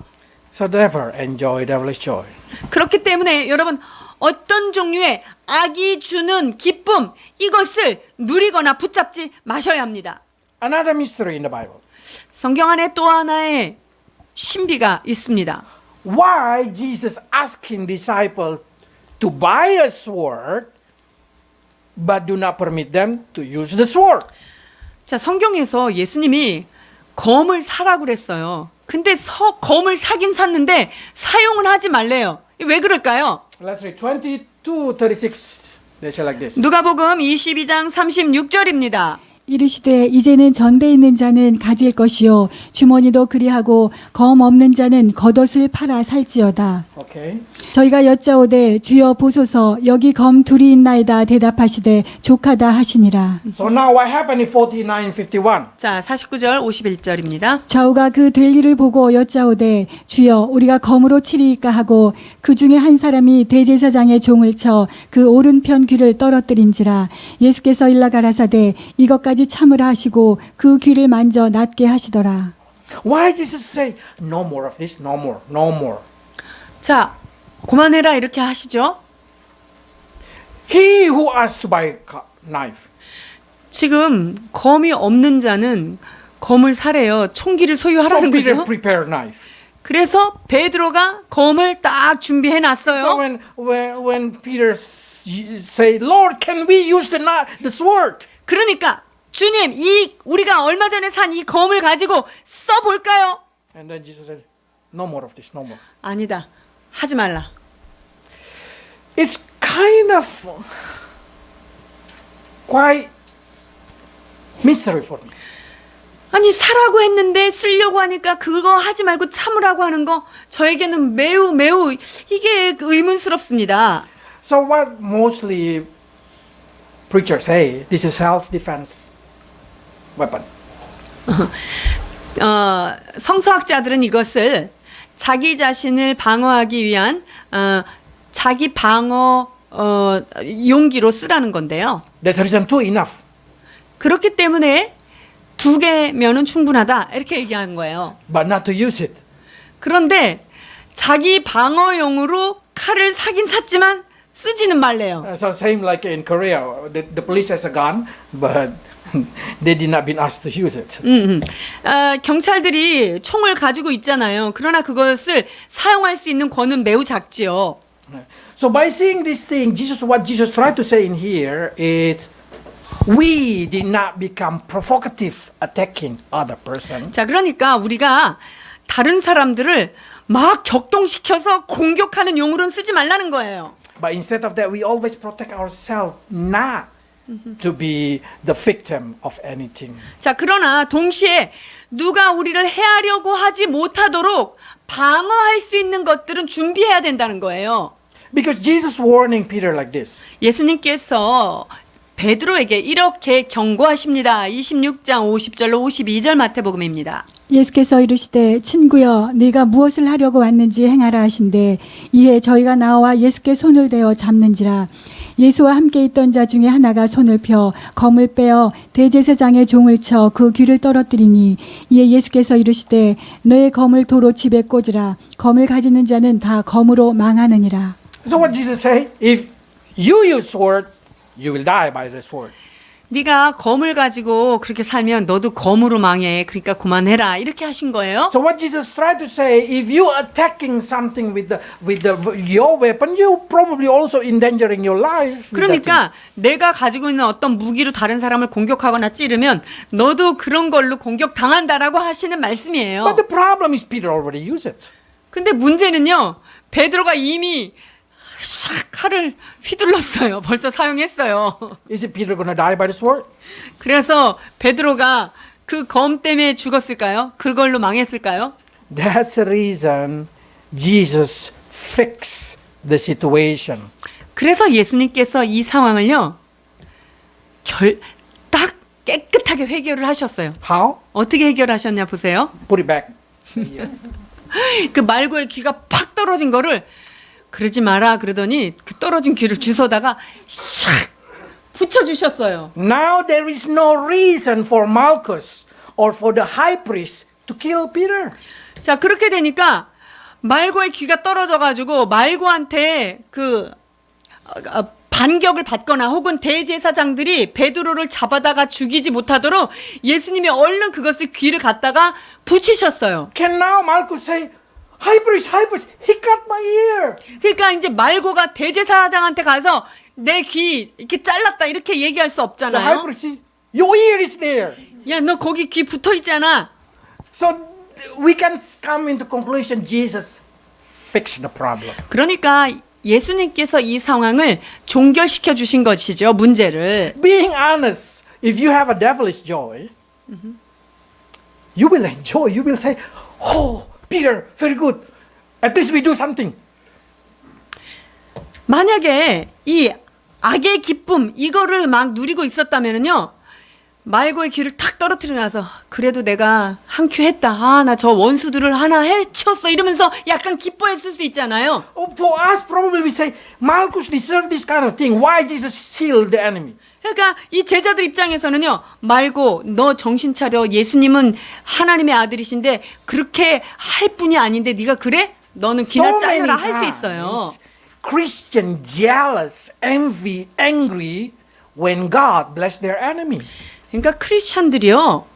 [SPEAKER 1] So never enjoy devilish joy.
[SPEAKER 2] 그렇기 때문에 여러분, 어떤 종류의 악이 주는 기쁨, 이것을 누리거나 붙잡지 마셔야 합니다.
[SPEAKER 1] Another mystery in the Bible.
[SPEAKER 2] 성경 안에 또 하나의 신비가 있습니다.
[SPEAKER 1] Why Jesus asking disciple to buy a sword but do not permit them to use the sword?
[SPEAKER 2] 자, 성경에서 예수님이 검을 사라고 그랬어요. 근데 검을 사긴 샀는데 사용은 하지 말래요. 왜 그럴까요?
[SPEAKER 1] Let's read 22, 36. They say like this.
[SPEAKER 2] 누가복음 22장 36절입니다.
[SPEAKER 3] 이르시되 이제는 전대 있는 자는 가질 것이요 주머니도 그리하고 검 없는 자는 겉옷을 팔아 살지어다.
[SPEAKER 1] Okay.
[SPEAKER 3] 저희가 여짜오되 주여 보소서 여기 검 둘이 있나이다 대답하시되 족하다 하시니라.
[SPEAKER 1] So now what happened in 49, 51?
[SPEAKER 2] 자, 49절 51절입니다.
[SPEAKER 3] 좌우가 그 될 일을 보고 여짜오되 주여 우리가 검으로 치리이까 하고 그 중에 한 사람이 대제사장의 종을 쳐 그 오른편 귀를 떨어뜨린지라. 예수께서 일러 가라사대 이것까지 참으라 하시고 그 귀를 만져 낫게 하시더라.
[SPEAKER 1] Why Jesus say no more of this, no more, no more?
[SPEAKER 2] 자, 그만해라 이렇게 하시죠.
[SPEAKER 1] He who asks to buy knife.
[SPEAKER 2] 지금 검이 없는 자는 검을 사래요. 총기를
[SPEAKER 1] So
[SPEAKER 2] 소유하라는
[SPEAKER 1] Peter
[SPEAKER 2] 거죠.
[SPEAKER 1] prepare knife.
[SPEAKER 2] 그래서 베드로가 검을 딱 준비해
[SPEAKER 1] So
[SPEAKER 2] 놨어요.
[SPEAKER 1] when Peter say, Lord, can we use the sword?
[SPEAKER 2] 그러니까 주님, 이 우리가 얼마 전에 산 이 검을 가지고 써 볼까요?
[SPEAKER 1] And then Jesus said, no more of this, no more.
[SPEAKER 2] 아니다. 하지 말라.
[SPEAKER 1] It's kind of quite mystery for me.
[SPEAKER 2] 아니, 사라고 했는데 쓰려고 하니까 그거 하지 말고 참으라고 하는 거 저에게는 매우 이게 의문스럽습니다.
[SPEAKER 1] So what mostly preachers say, this is self-defense weapon.
[SPEAKER 2] 성서학자들은 이것을 자기 자신을 방어하기 위한 자기 방어 용기로 쓰라는 건데요.
[SPEAKER 1] That's reason two enough.
[SPEAKER 2] 그렇기 때문에 2개면은 충분하다 이렇게 얘기한 거예요.
[SPEAKER 1] But not to use it.
[SPEAKER 2] 그런데 자기 방어용으로 칼을 사긴 샀지만 쓰지는 말래요.
[SPEAKER 1] So same like in Korea, the police has a gun, but they did not been asked to use it.
[SPEAKER 2] 경찰들이 총을 가지고 있잖아요. 그러나 그것을 사용할 수 있는 권은 매우 작지요.
[SPEAKER 1] So by seeing this thing, what Jesus tried to say in here is, we did not become provocative attacking other person.
[SPEAKER 2] 자, 그러니까 우리가 다른 사람들을 막 격동시켜서 공격하는 용으로는 쓰지 말라는 거예요.
[SPEAKER 1] But instead of that, we always protect ourselves not to be the victim of anything.
[SPEAKER 2] 자, 그러나 동시에 누가 우리를 해하려고 하지 못하도록 방어할 수 있는 것들은 준비해야 된다는 거예요.
[SPEAKER 1] Because Jesus warning Peter like this.
[SPEAKER 2] 예수님께서 베드로에게 이렇게 경고하십니다. 26장 50절로 52절 마태복음입니다.
[SPEAKER 3] 예수께서 이르시되 친구여 네가 무엇을 하려고 왔는지 행하라 하신대 이에 저희가 나와 예수께 손을 대어 잡는지라. 예수와 함께 있던 자 중에 하나가 손을 펴 검을 빼어 대제사장의 종을 쳐 그 귀를 떨어뜨리니 이에 예수께서 이르시되 너의 검을 도로 집에 꽂으라. 검을 가지는 자는 다 검으로 망하느니라.
[SPEAKER 1] So what Jesus say? If you use sword, you will die by the sword.
[SPEAKER 2] 네가 검을 가지고 그렇게 살면 너도 검으로 망해. 그러니까 그만해라. 이렇게 하신 거예요.
[SPEAKER 1] So what Jesus tried to say, if you attacking something with your weapon, you probably also endangering your life. with that thing.
[SPEAKER 2] 그러니까 내가 가지고 있는 어떤 무기로 다른 사람을 공격하거나 찌르면 너도 그런 걸로 공격당한다라고 하시는 말씀이에요.
[SPEAKER 1] But the problem is Peter already used it.
[SPEAKER 2] 근데 문제는요. 베드로가 이미 샥 칼을 휘둘렀어요. 벌써 사용했어요.
[SPEAKER 1] Is it Peter gonna die by the sword?
[SPEAKER 2] 그래서 베드로가 그 검 때문에 죽었을까요? 그걸로 망했을까요?
[SPEAKER 1] That's the reason Jesus fixed the situation.
[SPEAKER 2] 그래서 예수님께서 이 상황을요. 딱 깨끗하게 해결을 하셨어요.
[SPEAKER 1] How?
[SPEAKER 2] 어떻게 해결하셨냐 보세요.
[SPEAKER 1] Put it back.
[SPEAKER 2] 그 말고의 귀가 팍 떨어진 거를 그러지 마라 그러더니 그 떨어진 귀를 주워다가 샥 붙여주셨어요.
[SPEAKER 1] Now there is no reason for Malchus or for the high priest to kill Peter.
[SPEAKER 2] 자, 그렇게 되니까 말고의 귀가 떨어져가지고 말고한테 그 반격을 받거나 혹은 대제사장들이 베드로를 잡아다가 죽이지 못하도록 예수님이 얼른 그것을 귀를 갖다가 붙이셨어요.
[SPEAKER 1] Can now Malchus say, high priest, he cut my ear.
[SPEAKER 2] 그러니까 이제 말고가 대제사장한테 가서 내 귀 이렇게 잘랐다 이렇게 얘기할 수
[SPEAKER 1] The high
[SPEAKER 2] 없잖아요.
[SPEAKER 1] priest said, your ear is there.
[SPEAKER 2] 야, 너 거기 귀 붙어 있잖아.
[SPEAKER 1] So we can come into conclusion Jesus fixed the problem.
[SPEAKER 2] 그러니까 예수님께서 이 상황을 종결시켜 주신 것이죠. 문제를.
[SPEAKER 1] Being honest, if you have a devilish joy, you will enjoy. You will say, oh, Peter, very good. At least we do something.
[SPEAKER 2] 만약에 이 악의 기쁨 이거를 막 누리고 있었다면은요. 말고의 귀를 탁 떨어뜨려 놔서 그래도 내가 한 큐 했다. 아, 나 저 원수들을 하나 해쳤어. 이러면서 약간 기뻐했을 수 있잖아요.
[SPEAKER 1] Oh, for us, probably we say, Malchus deserved this kind of thing. Why Jesus healed the enemy?
[SPEAKER 2] 그러니까 이 제자들 입장에서는요. 말고 너 정신 차려. 예수님은 하나님의 아들이신데 그렇게 할 뿐이 아닌데 네가 그래? 너는 귀나 잘라라 할 수 있어요.
[SPEAKER 1] Christian jealous, envy, angry when God bless their enemy.
[SPEAKER 2] 그러니까 크리스찬들이요.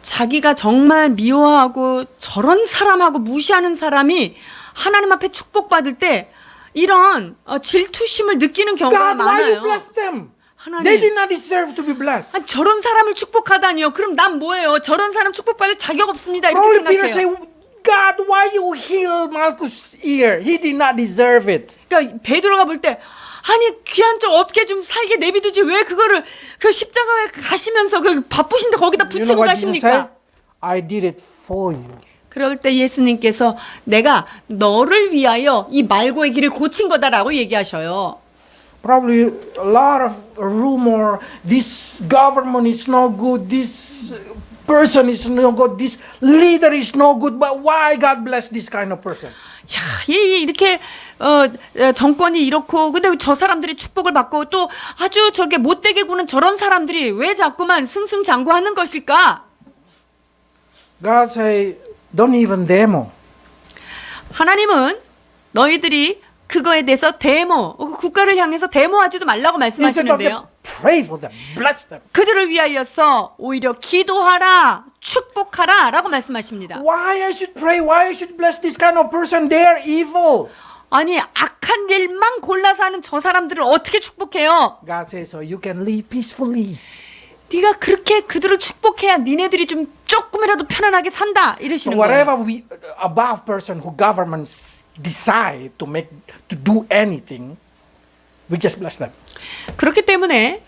[SPEAKER 2] 자기가 정말 미워하고 저런 사람하고 무시하는 사람이 하나님 앞에 축복받을 때 이런 질투심을 느끼는 경우가
[SPEAKER 1] God, why you
[SPEAKER 2] 많아요.
[SPEAKER 1] bless them?
[SPEAKER 2] 하나님.
[SPEAKER 1] They did not deserve to be blessed.
[SPEAKER 2] 아, 저런 사람을 축복하다니요. 그럼 난 뭐예요? 저런 사람 축복받을 자격 없습니다. 이렇게
[SPEAKER 1] Probably Peter say,
[SPEAKER 2] 생각해요.
[SPEAKER 1] God, why you heal Malchus' ear? He did not deserve it.
[SPEAKER 2] 그러니까 베드로가 볼 때 아니 귀한 쪽 업계 좀 살게 내비두지 왜 그거를 그 십자가에 가시면서 그 바쁘신데 거기다
[SPEAKER 1] You know
[SPEAKER 2] 붙이고
[SPEAKER 1] what Jesus said?
[SPEAKER 2] 가십니까?
[SPEAKER 1] I did it for you.
[SPEAKER 2] 그럴 때 예수님께서 내가 너를 위하여 이 말고의 길을 고친 거다라고 얘기하셔요.
[SPEAKER 1] Probably a lot of rumor. This government is no good. This person is no good. This leader is no good. But why God bless this kind of person?
[SPEAKER 2] 야, 이렇게 정권이 이렇고 근데 저 사람들이 축복을 받고 또 아주 저렇게 못되게 구는 저런 사람들이 왜 자꾸만 승승장구하는 것일까?
[SPEAKER 1] God say, don't even demo.
[SPEAKER 2] 하나님은 너희들이 그거에 대해서 국가를 향해서 데모하지도 말라고
[SPEAKER 1] Instead of them,
[SPEAKER 2] 말씀하시는데요.
[SPEAKER 1] pray for them, bless them.
[SPEAKER 2] 그들을 위하여서 오히려 기도하라, 축복하라 라고 말씀하십니다.
[SPEAKER 1] Why I should pray? Why I should bless this kind of person? They are evil.
[SPEAKER 2] 아니 악한 일만 골라서 하는 저 사람들을 어떻게 축복해요?
[SPEAKER 1] God says, so you can live peacefully.
[SPEAKER 2] 네가 그렇게 그들을 축복해야 니네들이 좀 조금이라도 편안하게 산다
[SPEAKER 1] So
[SPEAKER 2] 이러시는 거예요.
[SPEAKER 1] whatever we above person who governments decide to do anything, we just bless them.
[SPEAKER 2] 그렇기 때문에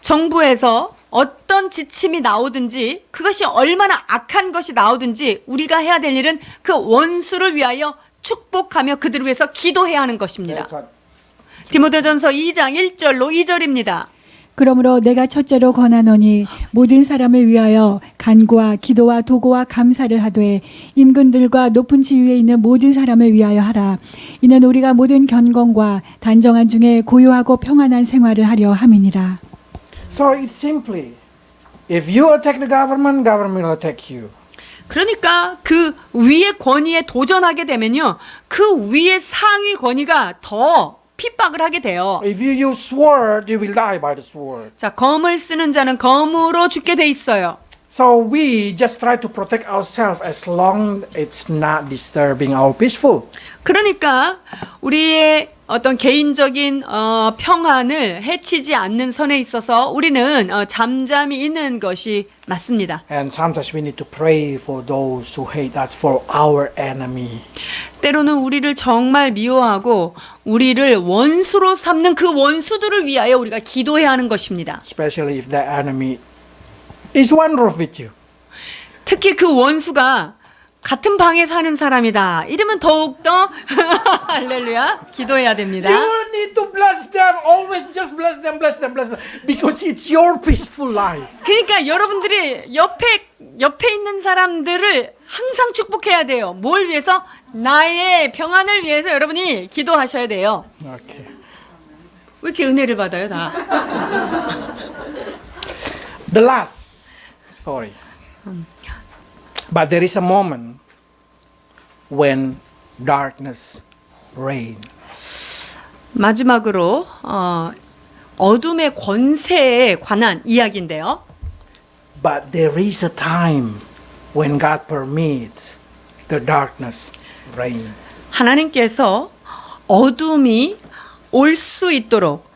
[SPEAKER 2] 정부에서 어떤 지침이 나오든지 그것이 얼마나 악한 것이 나오든지 우리가 해야 될 일은 그 원수를 위하여 축복하며 그들을 위해서 기도해야 하는 것입니다.
[SPEAKER 1] That's what
[SPEAKER 2] 디모데전서 2장 1절로 2절입니다.
[SPEAKER 3] 그러므로 내가 첫째로 권하노니 모든 사람을 위하여 간구와 기도와 도고와 감사를 하되 임금들과 높은 지위에 있는 모든 사람을 위하여 하라. 이는 우리가 모든 견건과 단정한 중에 고요하고 평안한 생활을 하려 함이니라.
[SPEAKER 1] So it's simply, if you attack the government will attack you.
[SPEAKER 2] 그러니까 그 위의 권위에 도전하게 되면요. 그 위의 상위 권위가 더 핍박을 하게 돼요.
[SPEAKER 1] If you use sword, you will die by the sword.
[SPEAKER 2] 자, 검을 쓰는 자는 검으로 죽게 돼 있어요.
[SPEAKER 1] So we just try to protect ourselves as long it's not disturbing our peaceful.
[SPEAKER 2] 그러니까 우리의 어떤 개인적인 평안을 해치지 않는 선에 있어서 우리는 잠잠히 있는 것이 맞습니다.
[SPEAKER 1] And sometimes we need to pray for those who hate us, for our enemy.
[SPEAKER 2] 때로는 우리를 정말 미워하고 우리를 원수로 삼는 그 원수들을 위하여 우리가 기도해야 하는 것입니다.
[SPEAKER 1] Especially if that enemy is one roof with you.
[SPEAKER 2] 특히 그 원수가 같은 방에 사는 사람이다. 이러면 더욱더 할렐루야 기도해야 됩니다.
[SPEAKER 1] You need to bless them. Always just bless them, bless them, bless them. Because it's your peaceful life.
[SPEAKER 2] 그러니까 여러분들이 옆에 있는 사람들을 항상 축복해야 돼요. 뭘 위해서? 나의 평안을 위해서 여러분이 기도하셔야 돼요.
[SPEAKER 1] Okay.
[SPEAKER 2] 왜 이렇게 은혜를 받아요, 다?
[SPEAKER 1] The last story. But there is a moment when darkness reigns.
[SPEAKER 2] 마지막으로 어둠의 권세에 관한 이야기인데요.
[SPEAKER 1] But there is a time when God permits the darkness reign.
[SPEAKER 2] 하나님께서 어둠이 올 수 있도록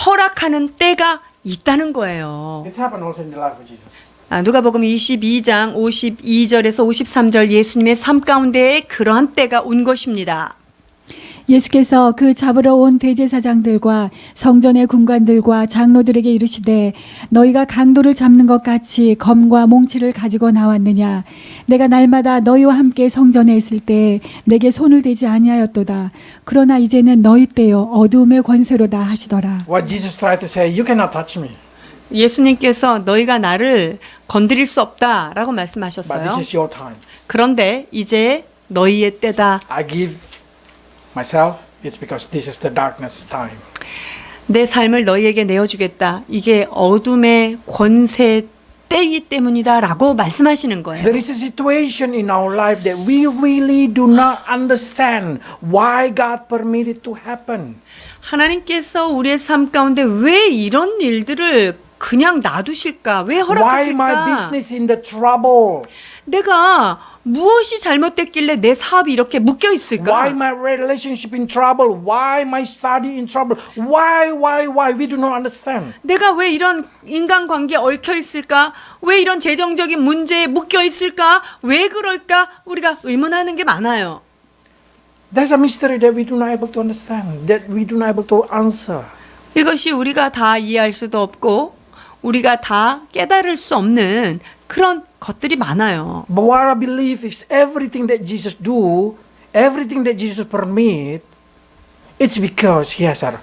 [SPEAKER 2] 허락하는 때가 있다는 거예요.
[SPEAKER 1] It happened also in the life of Jesus.
[SPEAKER 2] 누가복음 22장 52절에서 53절 예수님의 삶 가운데에 그러한 때가 온 것입니다.
[SPEAKER 3] 예수께서 그 잡으러 온 대제사장들과 성전의 군관들과 장로들에게 이르시되 너희가 강도를 잡는 것 같이 검과 몽치를 가지고 나왔느냐 내가 날마다 너희와 함께 성전에 있을 때 내게 손을 대지 아니하였도다 그러나 이제는 너희 때요 어두움의 권세로다 하시더라.
[SPEAKER 1] What Jesus tried to say, you cannot touch me,
[SPEAKER 2] 예수님께서 너희가 나를 건드릴 수 없다라고
[SPEAKER 1] but this
[SPEAKER 2] 말씀하셨어요.
[SPEAKER 1] is your time.
[SPEAKER 2] 그런데 이제 너희의 때다.
[SPEAKER 1] I give myself, it's because this is the darkness time.
[SPEAKER 2] 내 삶을 너희에게 내어주겠다. 이게 어둠의 권세 때이기 때문이다라고 말씀하시는 거예요.
[SPEAKER 1] There is a situation in our life that we really do not understand why God permitted to happen.
[SPEAKER 2] 하나님께서 우리의 삶 가운데 왜 이런 일들을 그냥 놔두실까? 왜
[SPEAKER 1] Why my
[SPEAKER 2] 허락하실까?
[SPEAKER 1] business in the trouble?
[SPEAKER 2] 내가 무엇이 잘못됐길래 내 사업이 이렇게 묶여
[SPEAKER 1] Why
[SPEAKER 2] 있을까?
[SPEAKER 1] my relationship in trouble? Why my study in trouble? Why? We do not understand.
[SPEAKER 2] 내가 왜 이런 인간관계에 얽혀 있을까? 왜 이런 재정적인 문제에 묶여 있을까? 왜 그럴까? 우리가 의문하는 게 많아요.
[SPEAKER 1] There's a mystery that we do not able to understand, that we do not able to answer.
[SPEAKER 2] 이것이 우리가 다 이해할 수도 없고 우리가 다 깨달을 수 없는 그런 것들이 많아요.
[SPEAKER 1] But what I believe is everything that Jesus do, everything that Jesus permit, it's because He has a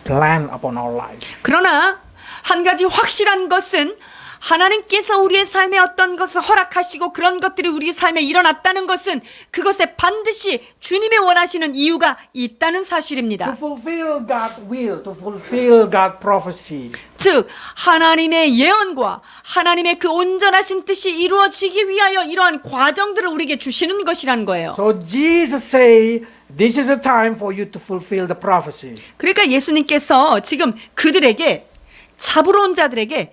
[SPEAKER 1] plan upon our life.
[SPEAKER 2] 그러나 한 가지 확실한 것은 하나님께서 우리의 삶에 어떤 것을 허락하시고 그런 것들이 우리의 삶에 일어났다는 것은 그것에 반드시 주님의 원하시는 이유가 있다는
[SPEAKER 1] To
[SPEAKER 2] 사실입니다.
[SPEAKER 1] fulfill God's will, to fulfill God's prophecy.
[SPEAKER 2] 즉 하나님의 예언과 하나님의 그 온전하신 뜻이 이루어지기 위하여 이러한 과정들을 우리에게 주시는 것이라는 거예요.
[SPEAKER 1] So Jesus say, this is a time for you to fulfill the prophecy.
[SPEAKER 2] 그러니까 예수님께서 지금 그들에게 잡으러 온 자들에게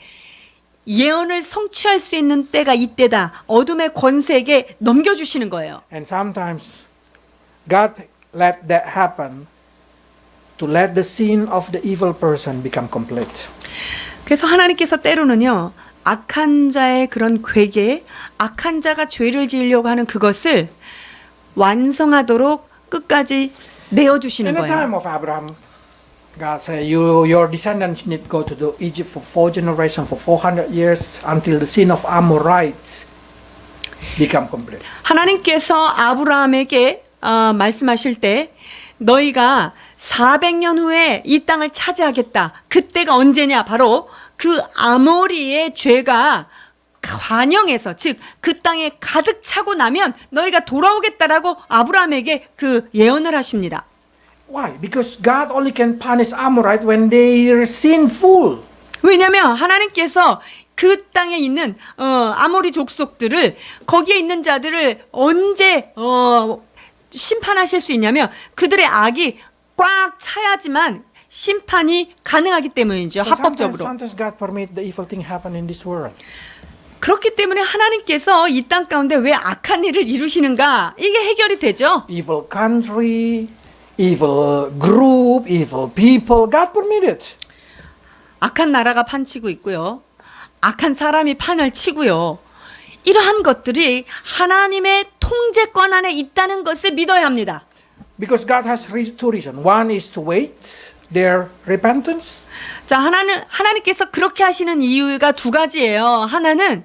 [SPEAKER 2] 예언을 성취할 수 있는 때가 이때다. 어둠의 권세에게 넘겨주시는 거예요.
[SPEAKER 1] And sometimes God let that happen to let the sin of the evil person become complete.
[SPEAKER 2] 그래서 하나님께서 때로는요. 악한 자의 그런 괴계, 악한 자가 죄를 지으려고 하는 그것을 완성하도록 끝까지 내어주시는
[SPEAKER 1] In the
[SPEAKER 2] 거예요.
[SPEAKER 1] time of Abraham, God said, your descendants need to go to the Egypt for 4 generations, for 400 years, until the sin of Amorites become complete.
[SPEAKER 2] 하나님께서 아브라함에게 말씀하실 때 너희가 400년 후에 이 땅을 차지하겠다. 그때가 언제냐? 바로 그 아모리의 죄가 관영해서 즉 그 땅에 가득 차고 나면 너희가 돌아오겠다라고 아브라함에게 그 예언을 하십니다.
[SPEAKER 1] Why? Because God only can punish Amorite when they are sinful.
[SPEAKER 2] 왜냐하면 하나님께서 그 땅에 있는 아모리 족속들을 거기에 있는 자들을 언제 심판하실 수 있냐면 그들의 악이 꽉 차야지만 심판이 가능하기 때문이죠.
[SPEAKER 1] So
[SPEAKER 2] 합법적으로.
[SPEAKER 1] sometimes God permit the evil thing happen in this world.
[SPEAKER 2] 그렇기 때문에 하나님께서 이 땅 가운데 왜 악한 일을 이루시는가? 이게 해결이 되죠.
[SPEAKER 1] Evil country, evil group, evil people, God permit it.
[SPEAKER 2] 악한 나라가 판치고 있고요. 악한 사람이 판을 치고요. 이러한 것들이 하나님의 통제권 안에 있다는 것을 믿어야 합니다.
[SPEAKER 1] Because God has two reasons. One is to wait their repentance.
[SPEAKER 2] 자, 하나님께서 그렇게 하시는 이유가 두 가지예요. 하나는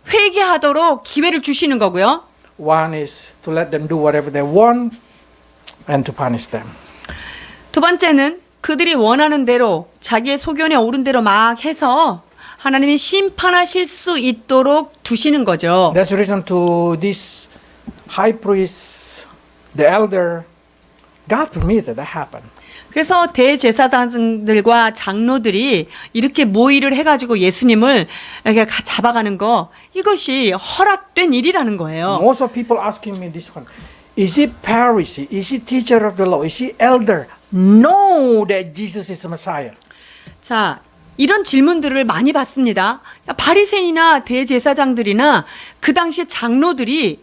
[SPEAKER 2] 회개하도록 기회를 주시는 거고요.
[SPEAKER 1] One is to let them do whatever they want and to punish them.
[SPEAKER 2] 두 번째는 그들이 원하는 대로 자기의 소견에 오른 대로 막 해서 하나님이 심판하실 수 있도록 두시는 거죠.
[SPEAKER 1] That's the reason to this high priest, the elder, God permitted that happen.
[SPEAKER 2] 그래서 대제사장들과 장로들이 이렇게 모의를 해가지고 예수님을 이렇게 잡아가는 거 이것이 허락된 일이라는 거예요.
[SPEAKER 1] Most of people asking me this one. Is he Pharisee? Is he teacher of the law? Is he elder? know that Jesus is the Messiah?
[SPEAKER 2] 자, 이런 질문들을 많이 받습니다. 바리새인이나 대제사장들이나 그 당시 장로들이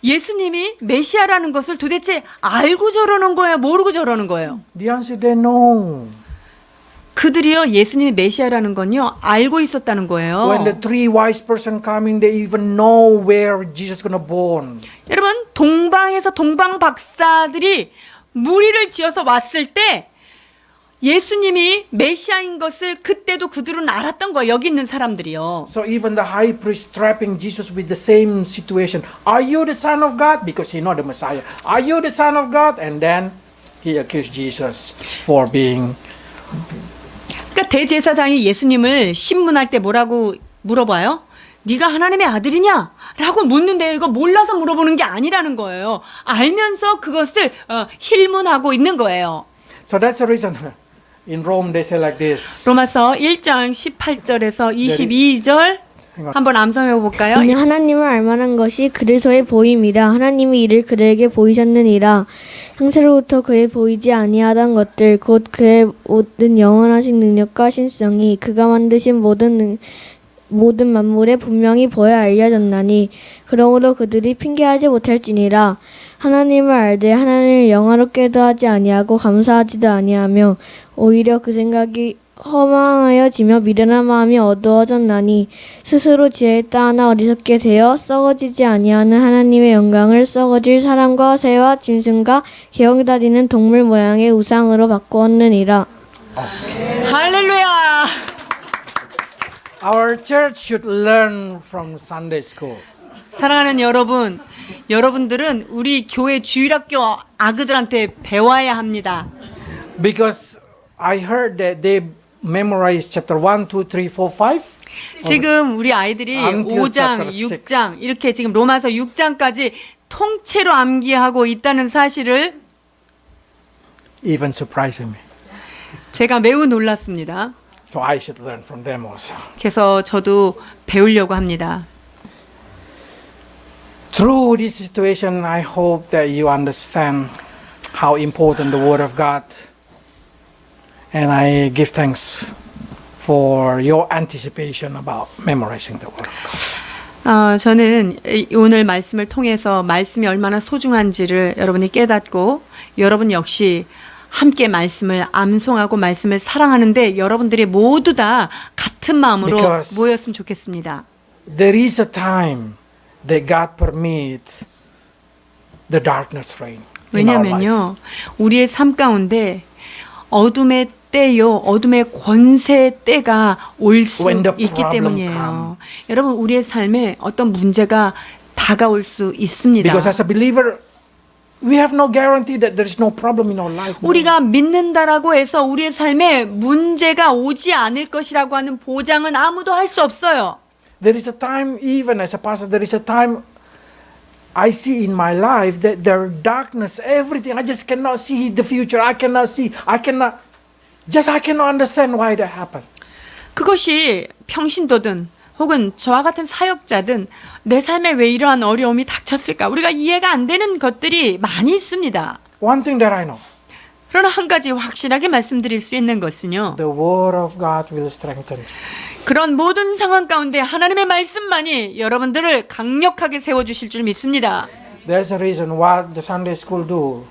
[SPEAKER 2] 예수님이 메시아라는 것을 도대체 알고 저러는 거예요? 모르고 저러는 거예요?
[SPEAKER 1] The answer, they know.
[SPEAKER 2] 그들이요, 예수님이 메시아라는 건요, 알고 있었다는 거예요.
[SPEAKER 1] When the three wise person coming, they even know where Jesus gonna born.
[SPEAKER 2] 여러분, 동방에서 동방 박사들이 무리를 지어서 왔을 때 예수님이 메시아인 것을 그때도 그들은 알았던 거예요. 여기 있는 사람들이요.
[SPEAKER 1] So even the high priest trapping Jesus with the same situation. Are you the son of God? Because he know the Messiah. Are you the son of God? And then he accused Jesus for being.
[SPEAKER 2] 그러니까 대제사장이 예수님을 신문할 때 뭐라고 물어봐요? 네가 하나님의 아들이냐? 라고 묻는데요. 이거 몰라서 물어보는 게 아니라는 거예요. 알면서 그것을 힐문하고 있는 거예요.
[SPEAKER 1] So that's the reason. In Rome they say like this.
[SPEAKER 2] 로마서 1장 18절에서 22절 한번 암송해 볼까요?
[SPEAKER 4] 이는 하나님을 알만한 것이 그리스도의 보임이라 하나님이 이를 그들에게 보이셨느니라 창세로부터 그에 보이지 아니하던 것들 곧 그의 모든 영원하신 능력과 신성이 그가 만드신 모든 만물에 분명히 보여 알려졌나니 그러므로 그들이 핑계하지 못할지니라 하나님을 알되 하나님을 영화롭게도 하지 아니하고 감사하지도 아니하며 오히려 그 생각이 허망하여지며 미련한 마음이 어두워졌나니 스스로 지혜에 따나 어리석게 되어 썩어지지 아니하는 하나님의 영광을 썩어질 사람과 새와 짐승과 기어다니는 동물 모양의 우상으로 바꾸었느니라.
[SPEAKER 2] 할렐루야!
[SPEAKER 1] Our church should learn from Sunday school.
[SPEAKER 2] 사랑하는 여러분, 여러분들은 우리 교회 주일학교 아그들한테 배워야 합니다.
[SPEAKER 1] Because I heard that they memorized chapter 1, 2, 3, 4, 5.
[SPEAKER 2] 지금 우리 아이들이
[SPEAKER 1] Until
[SPEAKER 2] 5장,
[SPEAKER 1] chapter
[SPEAKER 2] 6장 이렇게 지금 로마서 6장까지 통째로 암기하고 있다는 사실을
[SPEAKER 1] Even surprising me.
[SPEAKER 2] 제가 매우 놀랐습니다.
[SPEAKER 1] So I should learn from them also.
[SPEAKER 2] 그래서 저도 배우려고 합니다.
[SPEAKER 1] Through this situation, I hope that you understand how important the Word of God. And I give thanks for your anticipation about memorizing the Word of God.
[SPEAKER 2] 저는 오늘 말씀을 통해서 말씀이 얼마나 소중한지를 여러분이 깨닫고 여러분 역시 함께 말씀을 암송하고 말씀을 사랑하는데 여러분들이 모두 다 같은 마음으로
[SPEAKER 1] Because
[SPEAKER 2] 모였으면 좋겠습니다.
[SPEAKER 1] There is a time that God permits the darkness reign. in our life.
[SPEAKER 2] 왜냐면요, 우리의 삶 가운데 어둠의 때요, 어둠의 권세 때가 올 수
[SPEAKER 1] When the
[SPEAKER 2] 있기
[SPEAKER 1] problem
[SPEAKER 2] 때문이에요. 여러분, 우리의 삶에 어떤 문제가 다가올 수 있습니다.
[SPEAKER 1] Because as a believer, we have no guarantee that there is no problem in our life. No.
[SPEAKER 2] 우리가 믿는다라고 해서 우리의 삶에 문제가 오지 않을 것이라고 하는 보장은 아무도 할 수 없어요.
[SPEAKER 1] There is a time, even as a pastor, there is a time I see in my life that there is darkness, everything. I just cannot see the future. I cannot understand why that happened.
[SPEAKER 2] 그것이 평신도든 혹은 저와 같은 사역자든 내 삶에 왜 이러한 어려움이 닥쳤을까? 우리가 이해가 안 되는 것들이 많이 있습니다.
[SPEAKER 1] One thing that I know,
[SPEAKER 2] 그러나 한 가지 확실하게 말씀드릴 수 있는 것은요.
[SPEAKER 1] the Word of God will strengthen you.
[SPEAKER 2] 그런 모든 상황 가운데 하나님의 말씀만이 여러분들을 강력하게 세워주실 줄 믿습니다.
[SPEAKER 1] There's a reason what the Sunday school do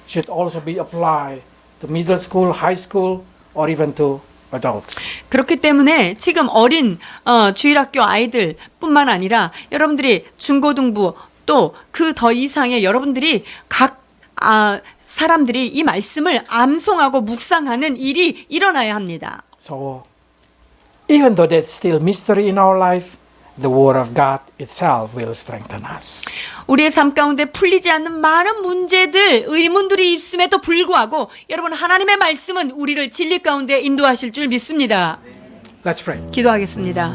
[SPEAKER 1] should also be applied to middle school, high school, or even to adults.
[SPEAKER 2] 그렇기 때문에 지금 어린 주일학교 아이들뿐만 아니라 여러분들이 중고등부 또 그 더 이상의 여러분들이 각 사람들이 이 말씀을 암송하고 묵상하는 일이 일어나야 합니다.
[SPEAKER 1] So, even though there's still mystery in our life, the Word of God itself will strengthen us.
[SPEAKER 2] 우리의 삶 가운데 풀리지 않는 많은 문제들, 의문들이 있음에도 불구하고 여러분 하나님의 말씀은 우리를 진리 가운데 인도하실 줄 믿습니다.
[SPEAKER 1] Let's pray.
[SPEAKER 2] 기도하겠습니다.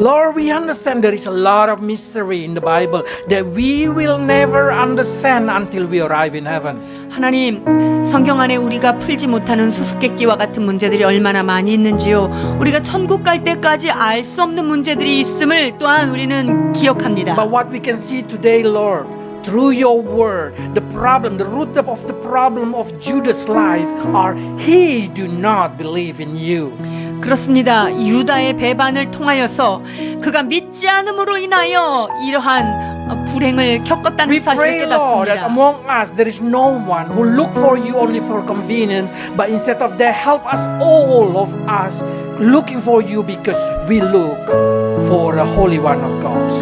[SPEAKER 1] Lord, we understand there is a lot of mystery in the Bible that we will never understand until we arrive in heaven.
[SPEAKER 2] 하나님, 성경 안에 우리가 풀지 못하는 수수께끼와 같은 문제들이 얼마나 많이 있는지요. 우리가 천국 갈 때까지 알 수 없는 문제들이 있음을 또한 우리는 기억합니다.
[SPEAKER 1] But what we can see today, Lord, through your word, the root of the problem of Judah's life are he do not believe in you.
[SPEAKER 2] 그렇습니다. 유다의 배반을 통하여서 그가 믿지 않음으로 인하여 이러한 불행을 겪었다는
[SPEAKER 1] We
[SPEAKER 2] 사실을
[SPEAKER 1] pray, Lord, that
[SPEAKER 2] 깨닫습니다.
[SPEAKER 1] among us there is no one who look for you only for convenience, but instead of that, help us, all of us, looking for you because we look for the Holy One of God.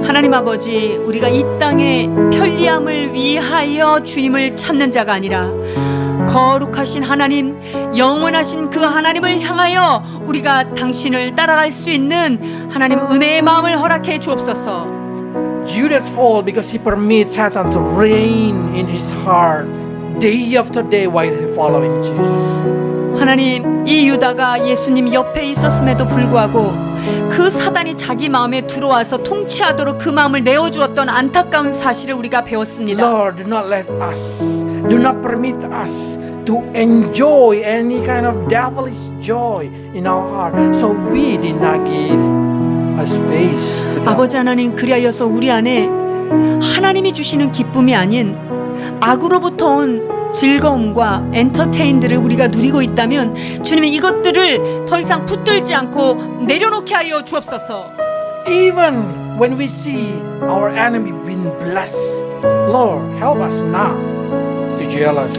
[SPEAKER 2] 하나님 아버지, 우리가 이 땅의 편리함을 위하여 주님을 찾는 자가 아니라 거룩하신 하나님, 영원하신 그 하나님을 향하여 우리가 당신을 따라갈 수 있는 하나님의 은혜의 마음을 허락해 주옵소서.
[SPEAKER 1] Judas fall because he permits Satan to reign in his heart day after day while he following Jesus.
[SPEAKER 2] 하나님, 이 유다가 예수님 옆에 있었음에도 불구하고 그 사단이 자기 마음에 들어와서 통치하도록 그 마음을 내어주었던 안타까운 사실을 우리가 배웠습니다.
[SPEAKER 1] Lord, do not permit us to enjoy any kind of devilish joy in our heart, so we did not give a space to that.
[SPEAKER 2] 아버지 하나님, 그리하여서 우리 안에 하나님이 주시는 기쁨이 아닌 악으로부터 온 즐거움과 엔터테인들을 우리가 누리고 있다면 주님이 이것들을 더 이상 붙들지 않고 내려놓게 하여 주옵소서.
[SPEAKER 1] Even when we see our enemy being blessed, Lord, help us not to jealous.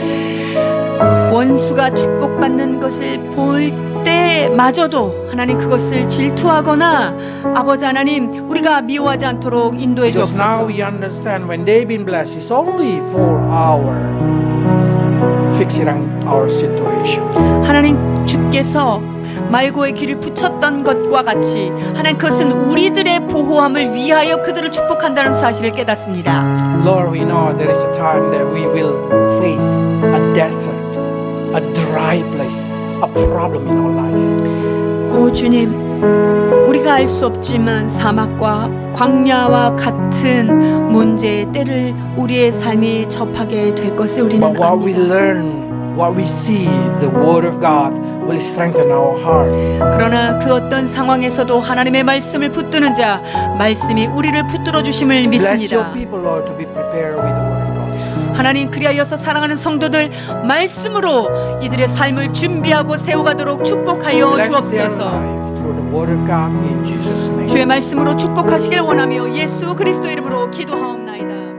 [SPEAKER 2] 원수가 축복받는 것을 볼 때마저도 하나님 그것을 질투하거나 아버지 하나님 우리가 미워하지 않도록 인도해
[SPEAKER 1] Because now
[SPEAKER 2] 주옵소서.
[SPEAKER 1] we understand when they've been blessed, it's only for our fixing our situation.
[SPEAKER 2] 하나님 주께서 말고의 길을 붙였던 것과 같이 하나님 그것은 우리들의 보호함을 위하여 그들을 축복한다는 사실을 깨닫습니다.
[SPEAKER 1] Lord, we know there is a time that we will face a desert, a dry place, a problem in our life.
[SPEAKER 2] 오 주님, 우리가 알 수 없지만 사막과 광야와 같은 문제의 때를 우리의 삶이 접하게 될 것을 우리는
[SPEAKER 1] But what we
[SPEAKER 2] 압니다.
[SPEAKER 1] learn, what we see, the Word of God will strengthen our heart.
[SPEAKER 2] 그러나 그 어떤 상황에서도 하나님의 말씀을 붙드는 자, 말씀이 우리를 붙들어 주심을
[SPEAKER 1] Bless your
[SPEAKER 2] 믿습니다.
[SPEAKER 1] people, Lord, to be prepared with the Word of God.
[SPEAKER 2] 하나님 그리하여서 사랑하는 성도들 말씀으로 이들의 삶을 준비하고 세워가도록 축복하여
[SPEAKER 1] Bless their
[SPEAKER 2] 주옵소서.
[SPEAKER 1] life through the Word of God in Jesus' name.
[SPEAKER 2] 주의 말씀으로 축복하시길 원하며 예수 그리스도 이름으로 기도하옵나이다.